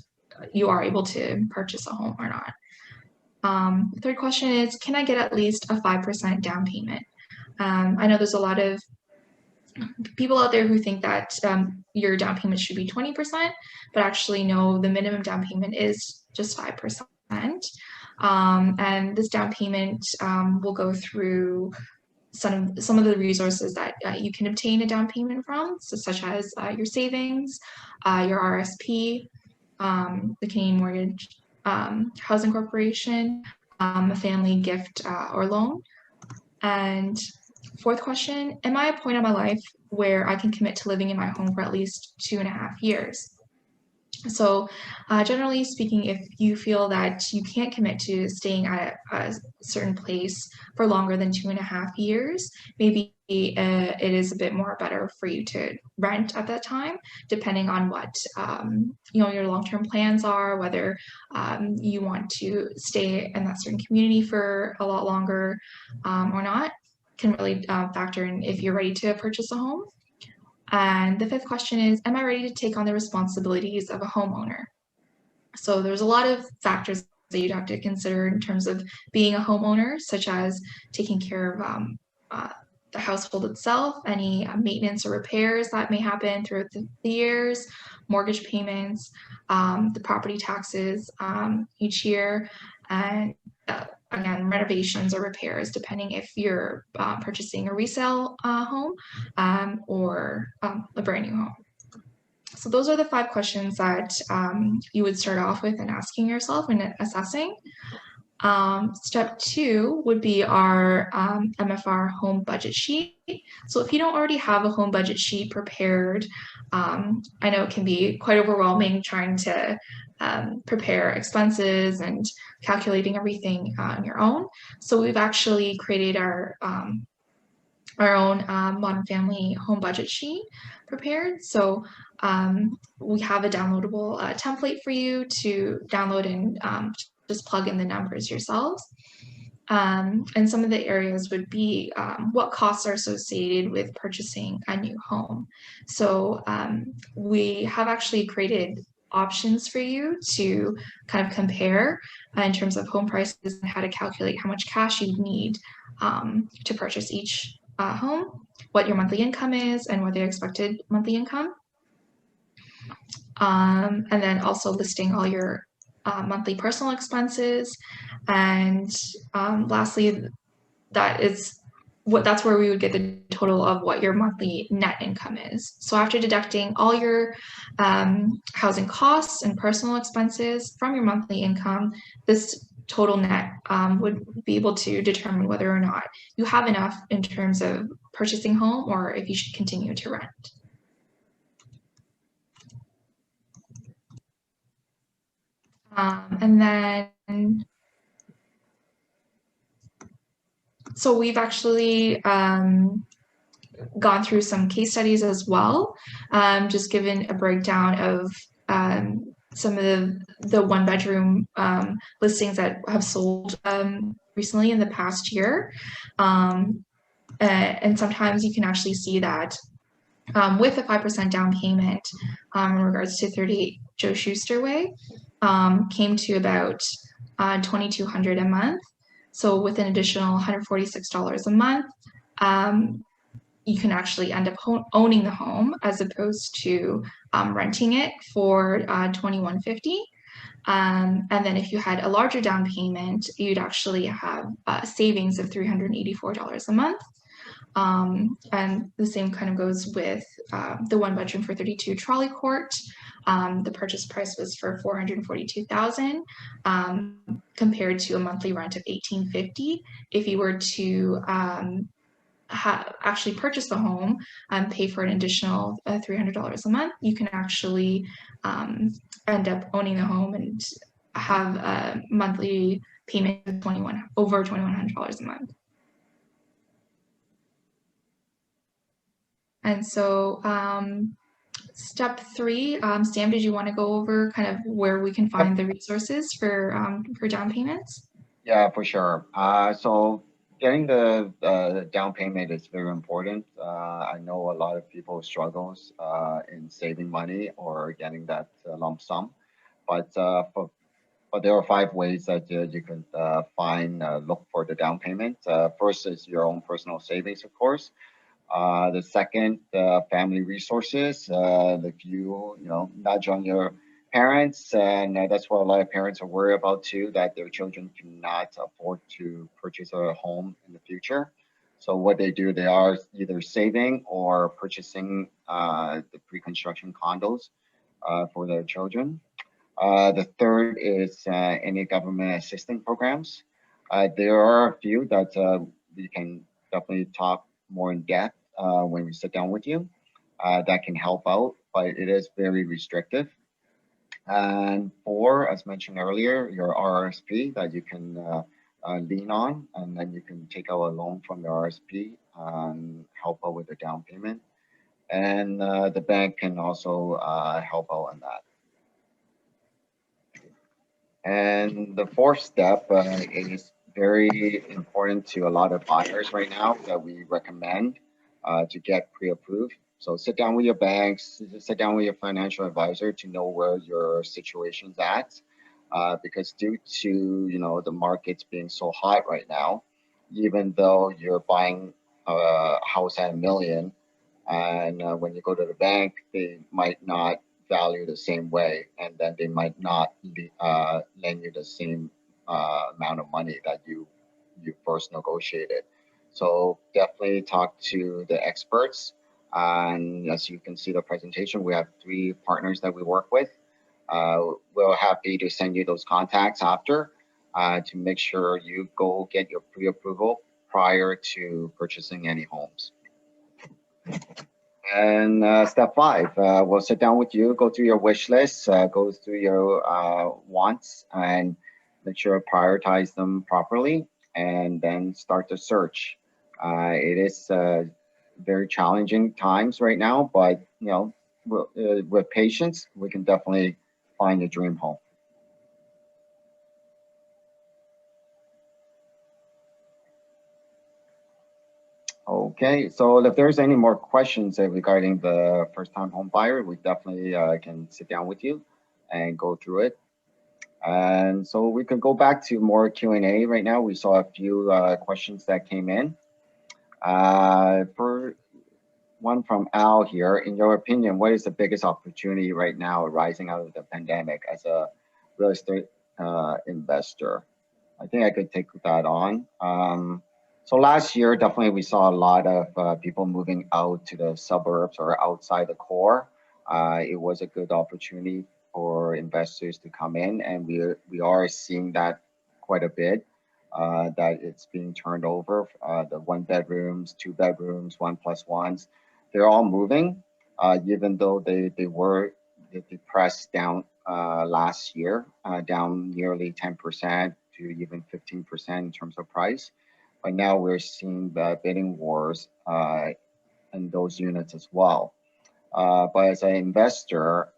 you are able to purchase a home or not. The third question is, can I get at least a 5% down payment? I know there's a lot of people out there who think that your down payment should be 20%, but actually no, the minimum down payment is just 5%. And this down payment will go through some of the resources that you can obtain a down payment from, such as your savings, your RSP, the Canadian Mortgage Housing Corporation, a family gift or loan. And fourth question, am I at a point in my life where I can commit to living in my home for at least 2.5 years? So generally speaking, if you feel that you can't commit to staying at a certain place for longer than 2.5 years, maybe it is a bit more better for you to rent at that time, depending on what your long-term plans are, whether you want to stay in that certain community for a lot longer or not, can really factor in if you're ready to purchase a home. And the fifth question is, am I ready to take on the responsibilities of a homeowner? So there's a lot of factors that you'd have to consider in terms of being a homeowner, such as taking care of the household itself, any maintenance or repairs that may happen throughout the years, mortgage payments, the property taxes each year, and again, renovations or repairs, depending if you're purchasing a resale home or a brand new home. So those are the 5 questions that you would start off with and asking yourself when assessing. Step 2 would be our MFR home budget sheet. So if you don't already have a home budget sheet prepared, I know it can be quite overwhelming trying to prepare expenses and calculating everything on your own. So we've actually created our own Modern Family home budget sheet prepared. So we have a downloadable template for you to download and just plug in the numbers yourselves. And some of the areas would be what costs are associated with purchasing a new home. So we have actually created options for you to kind of compare in terms of home prices and how to calculate how much cash you need to purchase each home, what your monthly income is, and what the expected monthly income. And then also listing all your monthly personal expenses. And lastly, that's where we would get the total of what your monthly net income is. So after deducting all your housing costs and personal expenses from your monthly income, this total net would be able to determine whether or not you have enough in terms of purchasing home or if you should continue to rent. And then, so we've actually gone through some case studies as well, just given a breakdown of some of the 1-bedroom listings that have sold recently in the past year. And sometimes you can actually see that with a 5% down payment in regards to 38 Joe Schuster Way, came to about $2,200 a month. So with an additional $146 a month, you can actually end up owning the home as opposed to renting it for $2,150. And then if you had a larger down payment, you'd actually have savings of $384 a month. And the same kind of goes with the 1 bedroom for 32 trolley court. The purchase price was for $442,000 compared to a monthly rent of $1,850. If you were to actually purchase the home and pay for an additional $300 a month, you can actually end up owning the home and have a monthly payment of over $2,100 a month. And so step 3, Sam, did you want to go over kind of where we can find the resources for down payments? Yeah, for sure. So getting the down payment is very important. I know a lot of people struggles in saving money or getting that lump sum, but there are 5 ways that you can look for the down payment. First is your own personal savings, of course. The second, family resources. If you nudge on your parents, and that's what a lot of parents are worried about too, that their children cannot afford to purchase a home in the future. So what they do, they are either saving or purchasing the pre-construction condos for their children. The third is any government assistance programs. There are a few that we can definitely talk more in depth when we sit down with you that can help out, but it is very restrictive. And 4, as mentioned earlier, your RRSP that you can lean on, and then you can take out a loan from your RRSP and help out with the down payment. And the bank can also help out on that. And the 4th step is very important to a lot of buyers right now that we recommend to get pre-approved. So sit down with your banks, sit down with your financial advisor to know where your situation's at. Because due to the markets being so hot right now, even though you're buying a house at $1 million, and when you go to the bank, they might not value the same way, and then they might not lend you the same amount of money that you first negotiated. So definitely talk to the experts. And as you can see the presentation, we have 3 partners that we work with. We're happy to send you those contacts after to make sure you go get your pre-approval prior to purchasing any homes. And step 5, we'll sit down with you, go through your wish list, go through your wants, and make sure to prioritize them properly, and then start the search. It is very challenging times right now, but with patience, we can definitely find a dream home. Okay, so if there's any more questions regarding the first-time home buyer, we definitely can sit down with you and go through it. And so we can go back to more Q&A right now. We saw a few questions that came in. For one from Al here, in your opinion, what is the biggest opportunity right now arising out of the pandemic as a real estate investor? I think I could take that on. So last year, definitely we saw a lot of people moving out to the suburbs or outside the core. It was a good opportunity for investors to come in, and we are seeing that quite a bit, that it's being turned over. The 1 bedrooms, 2 bedrooms, 1+1s, they're all moving, even though they depressed down last year, down nearly 10% to even 15% in terms of price. But now we're seeing the bidding wars in those units as well. But as an investor,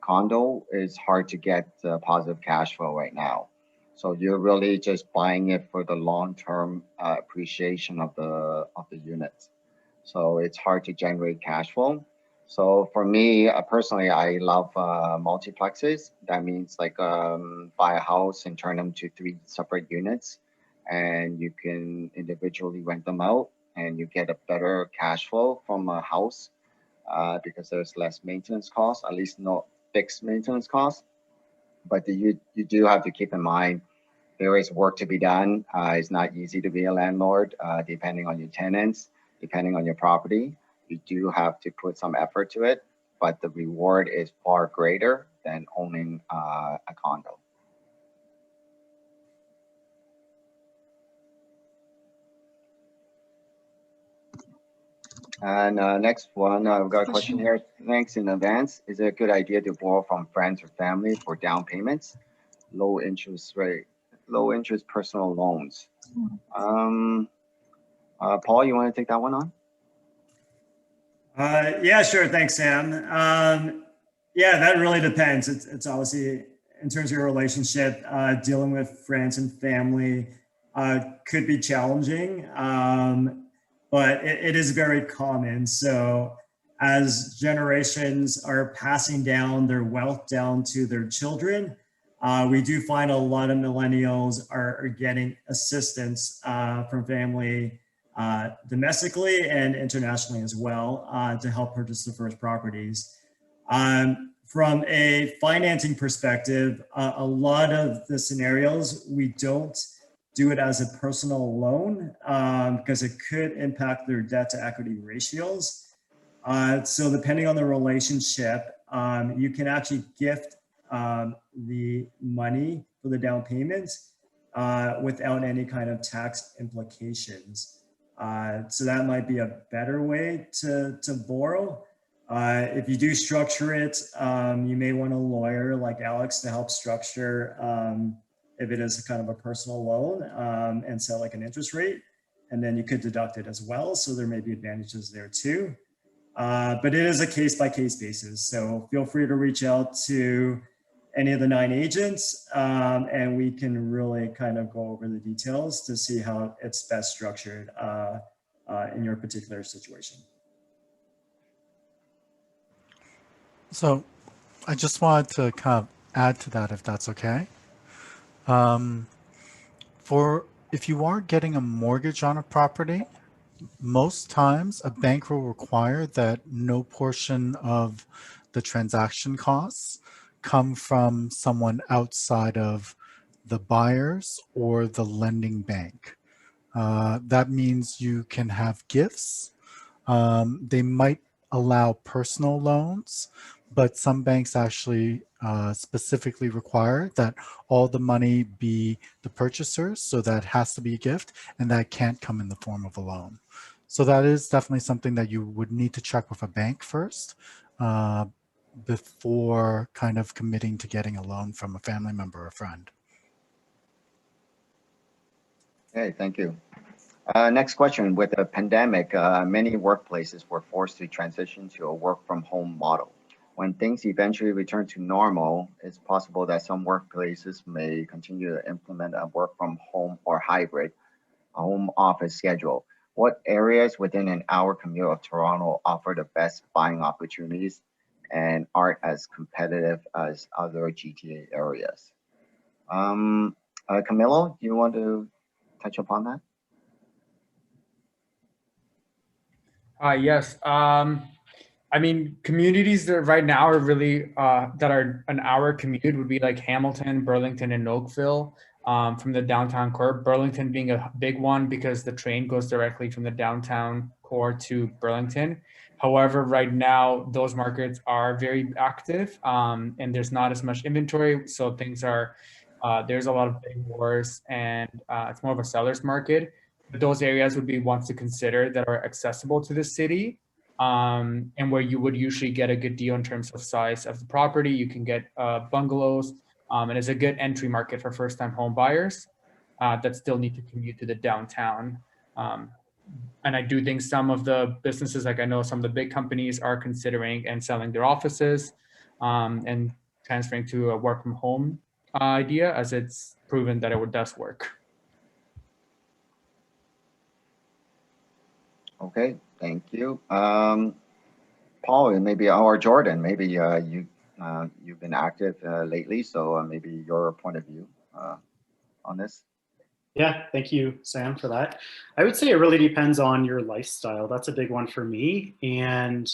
condo is hard to get positive cash flow right now. So you're really just buying it for the long-term appreciation of the units. So it's hard to generate cash flow. So for me personally, I love multiplexes. That means like buy a house and turn them to 3 separate units, and you can individually rent them out and you get a better cash flow from a house because there's less maintenance costs, at least no fixed maintenance costs. But you do have to keep in mind there is work to be done. It's not easy to be a landlord, depending on your tenants, depending on your property. You do have to put some effort to it, but the reward is far greater than owning a condo. And next one, we've got a question here. Thanks in advance. Is it a good idea to borrow from friends or family for down payments? Low interest personal loans. Paul, you want to take that one on? Yeah, sure. Thanks, Sam. Yeah, that really depends. It's obviously in terms of your relationship, dealing with friends and family could be challenging, but it is very common. So as generations are passing down their wealth down to their children, we do find a lot of millennials are getting assistance from family domestically and internationally as well to help purchase the first properties. From a financing perspective, a lot of the scenarios, we don't do it as a personal loan because it could impact their debt to equity ratios. So depending on the relationship, you can actually gift the money for the down payments without any kind of tax implications. So that might be a better way to borrow. If you do structure it, you may want a lawyer like Alex to help structure if it is a kind of a personal loan and set like an interest rate, and then you could deduct it as well. So there may be advantages there too. But it is a case-by-case basis. So feel free to reach out to any of the 9 agents and we can really kind of go over the details to see how it's best structured in your particular situation. So I just wanted to kind of add to that, if that's okay. If you are getting a mortgage on a property, most times a bank will require that no portion of the transaction costs come from someone outside of the buyers or the lending bank. That means you can have gifts. They might allow personal loans, but some banks actually specifically require that all the money be the purchasers, so that has to be a gift, and that can't come in the form of a loan. So that is definitely something that you would need to check with a bank first before kind of committing to getting a loan from a family member or friend. Okay, thank you. Next question. With the pandemic, many workplaces were forced to transition to a work from home model. When things eventually return to normal, it's possible that some workplaces may continue to implement a work from home or hybrid home office schedule. What areas within an hour commute of Toronto offer the best buying opportunities and aren't as competitive as other GTA areas? Camilo, do you want to touch upon that? Yes. I mean, communities that right now are really that are an hour commute would be like Hamilton, Burlington, and Oakville from the downtown core. Burlington being a big one because the train goes directly from the downtown core to Burlington. However, right now those markets are very active and there's not as much inventory, so things are there's a lot of big wars and it's more of a seller's market. But those areas would be ones to consider that are accessible to the city. And where you would usually get a good deal in terms of size of the property. You can get bungalows, and it's a good entry market for first-time home buyers that still need to commute to the downtown. And I do think some of the businesses, like I know some of the big companies are considering and selling their offices and transferring to a work from home idea, as it's proven that it does work. Okay, thank you. Paul, maybe, or Jordan, maybe you've been active lately, so maybe your point of view on this. Yeah, thank you, Sam, for that. I would say it really depends on your lifestyle. That's a big one for me. And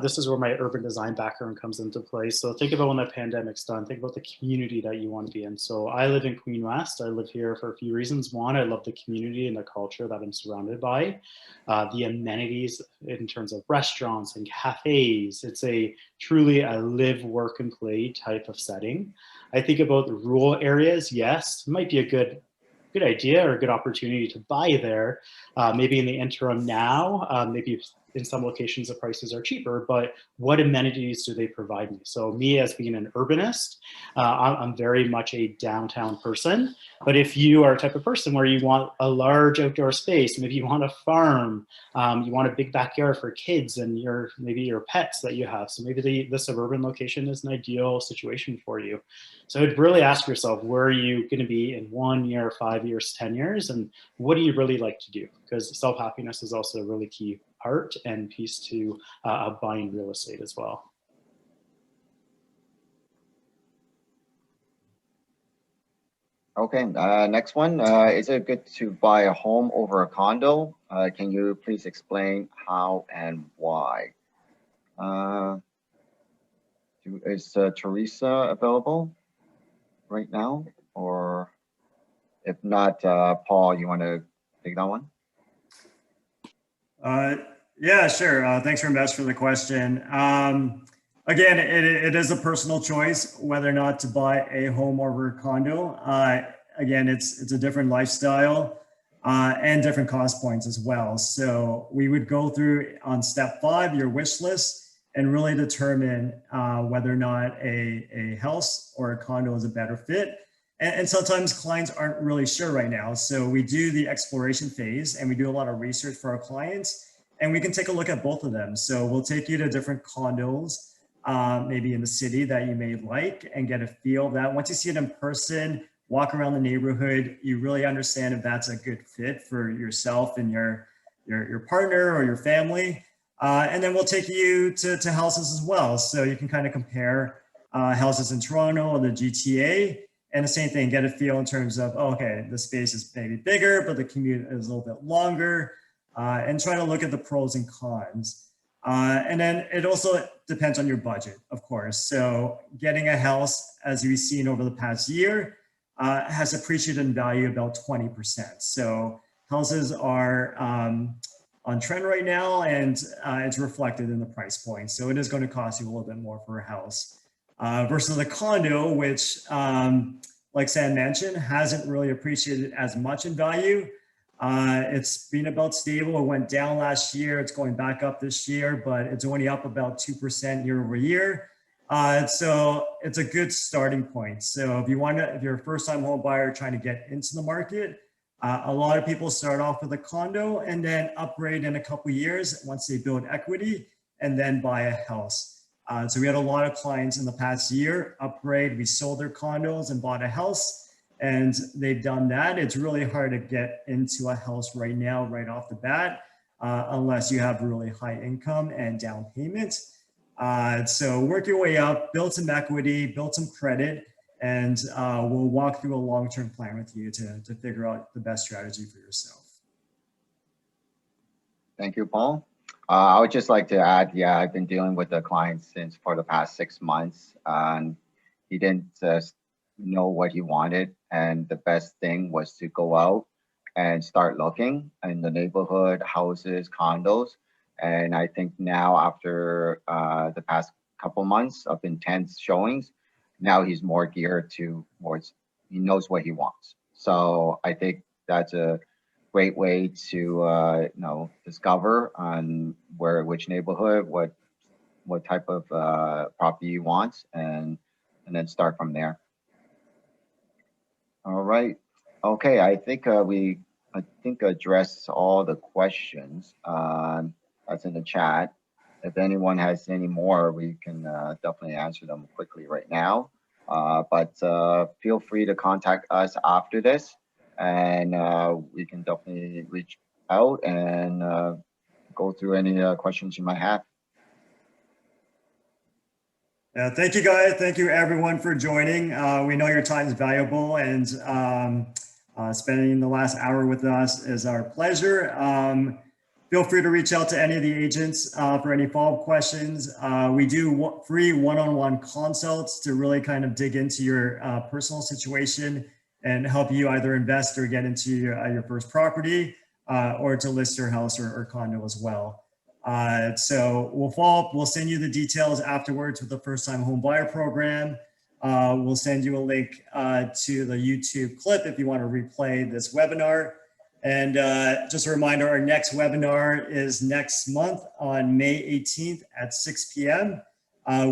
this is where my urban design background comes into play. So think about when the pandemic's done, think about the community that you want to be in. So I live in Queen West. I live here for a few reasons. One, I love the community and the culture that I'm surrounded by. The amenities in terms of restaurants and cafes. It's truly a live, work, and play type of setting. I think about the rural areas. Yes, it might be a good idea or a good opportunity to buy there. Maybe in the interim now, maybe in some locations the prices are cheaper, but what amenities do they provide me? So me as being an urbanist, I'm very much a downtown person. But if you are a type of person where you want a large outdoor space, maybe you want a farm, you want a big backyard for kids and maybe your pets that you have. So maybe the suburban location is an ideal situation for you. So I'd really ask yourself, where are you going to be in 1 year, 5 years, 10 years, and what do you really like to do? Because self-happiness is also a really key part and piece to buying real estate as well. Okay, next one. Is it good to buy a home over a condo? Can you please explain how and why? Is Teresa available right now? Or if not, Paul, you want to take that one? Yeah, sure. Thanks very much for the question. Again, it is a personal choice whether or not to buy a home over a condo. Again, it's a different lifestyle and different cost points as well. So we would go through on step 5, your wish list, and really determine whether or not a house or a condo is a better fit. And sometimes clients aren't really sure right now. So we do the exploration phase and we do a lot of research for our clients, and we can take a look at both of them. So we'll take you to different condos, maybe in the city that you may like, and get a feel of that. Once you see it in person, walk around the neighborhood, you really understand if that's a good fit for yourself and your partner or your family. And then we'll take you to houses as well. So you can kind of compare houses in Toronto or the GTA. And the same thing, get a feel in terms of, oh, okay, the space is maybe bigger, but the commute is a little bit longer, and try to look at the pros and cons. And then it also depends on your budget, of course. So getting a house, as we've seen over the past year, has appreciated in value about 20%. So houses are on trend right now, and it's reflected in the price point. So it is going to cost you a little bit more for a house. Versus the condo, which, like Sam mentioned, hasn't really appreciated as much in value. It's been about stable. It went down last year. It's going back up this year, but it's only up about 2% year over year. So it's a good starting point. So if you're a first-time home buyer trying to get into the market, a lot of people start off with a condo and then upgrade in a couple of years once they build equity and then buy a house. So we had a lot of clients in the past year upgrade. We sold their condos and bought a house, and they've done that. It's really hard to get into a house right now, right off the bat, unless you have really high income and down payment. So work your way up, build some equity, build some credit, and we'll walk through a long-term plan with you to figure out the best strategy for yourself. Thank you, Paul. I would just like to add, yeah, I've been dealing with the client for the past 6 months, and he didn't know what he wanted. And the best thing was to go out and start looking in the neighborhood, houses, condos. And I think now after the past couple months of intense showings, now he's more geared towards, he knows what he wants. So I think that's a great way to discover on which neighborhood, what type of property you want, and then start from there. All right. Okay, I think we addressed all the questions that's in the chat. If anyone has any more, we can definitely answer them quickly right now. But feel free to contact us after this, and we can definitely reach out and go through any questions you might have. Yeah, thank you guys. Thank you everyone for joining. We know your time is valuable, and Spending the last hour with us is our pleasure. Feel free to reach out to any of the agents for any follow-up questions. We do free one-on-one consults to really kind of dig into your personal situation and help you either invest or get into your first property or to list your house or condo as well. So we'll follow up. We'll send you the details afterwards with the first-time home buyer program. We'll send you a link to the YouTube clip if you want to replay this webinar. And just a reminder, our next webinar is next month on May 18th at 6 p.m.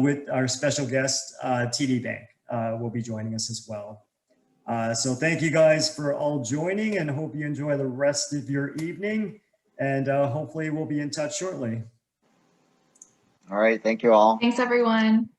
With our special guest, TD Bank will be joining us as well. So thank you guys for all joining and hope you enjoy the rest of your evening. And hopefully we'll be in touch shortly. All right, thank you all. Thanks, everyone.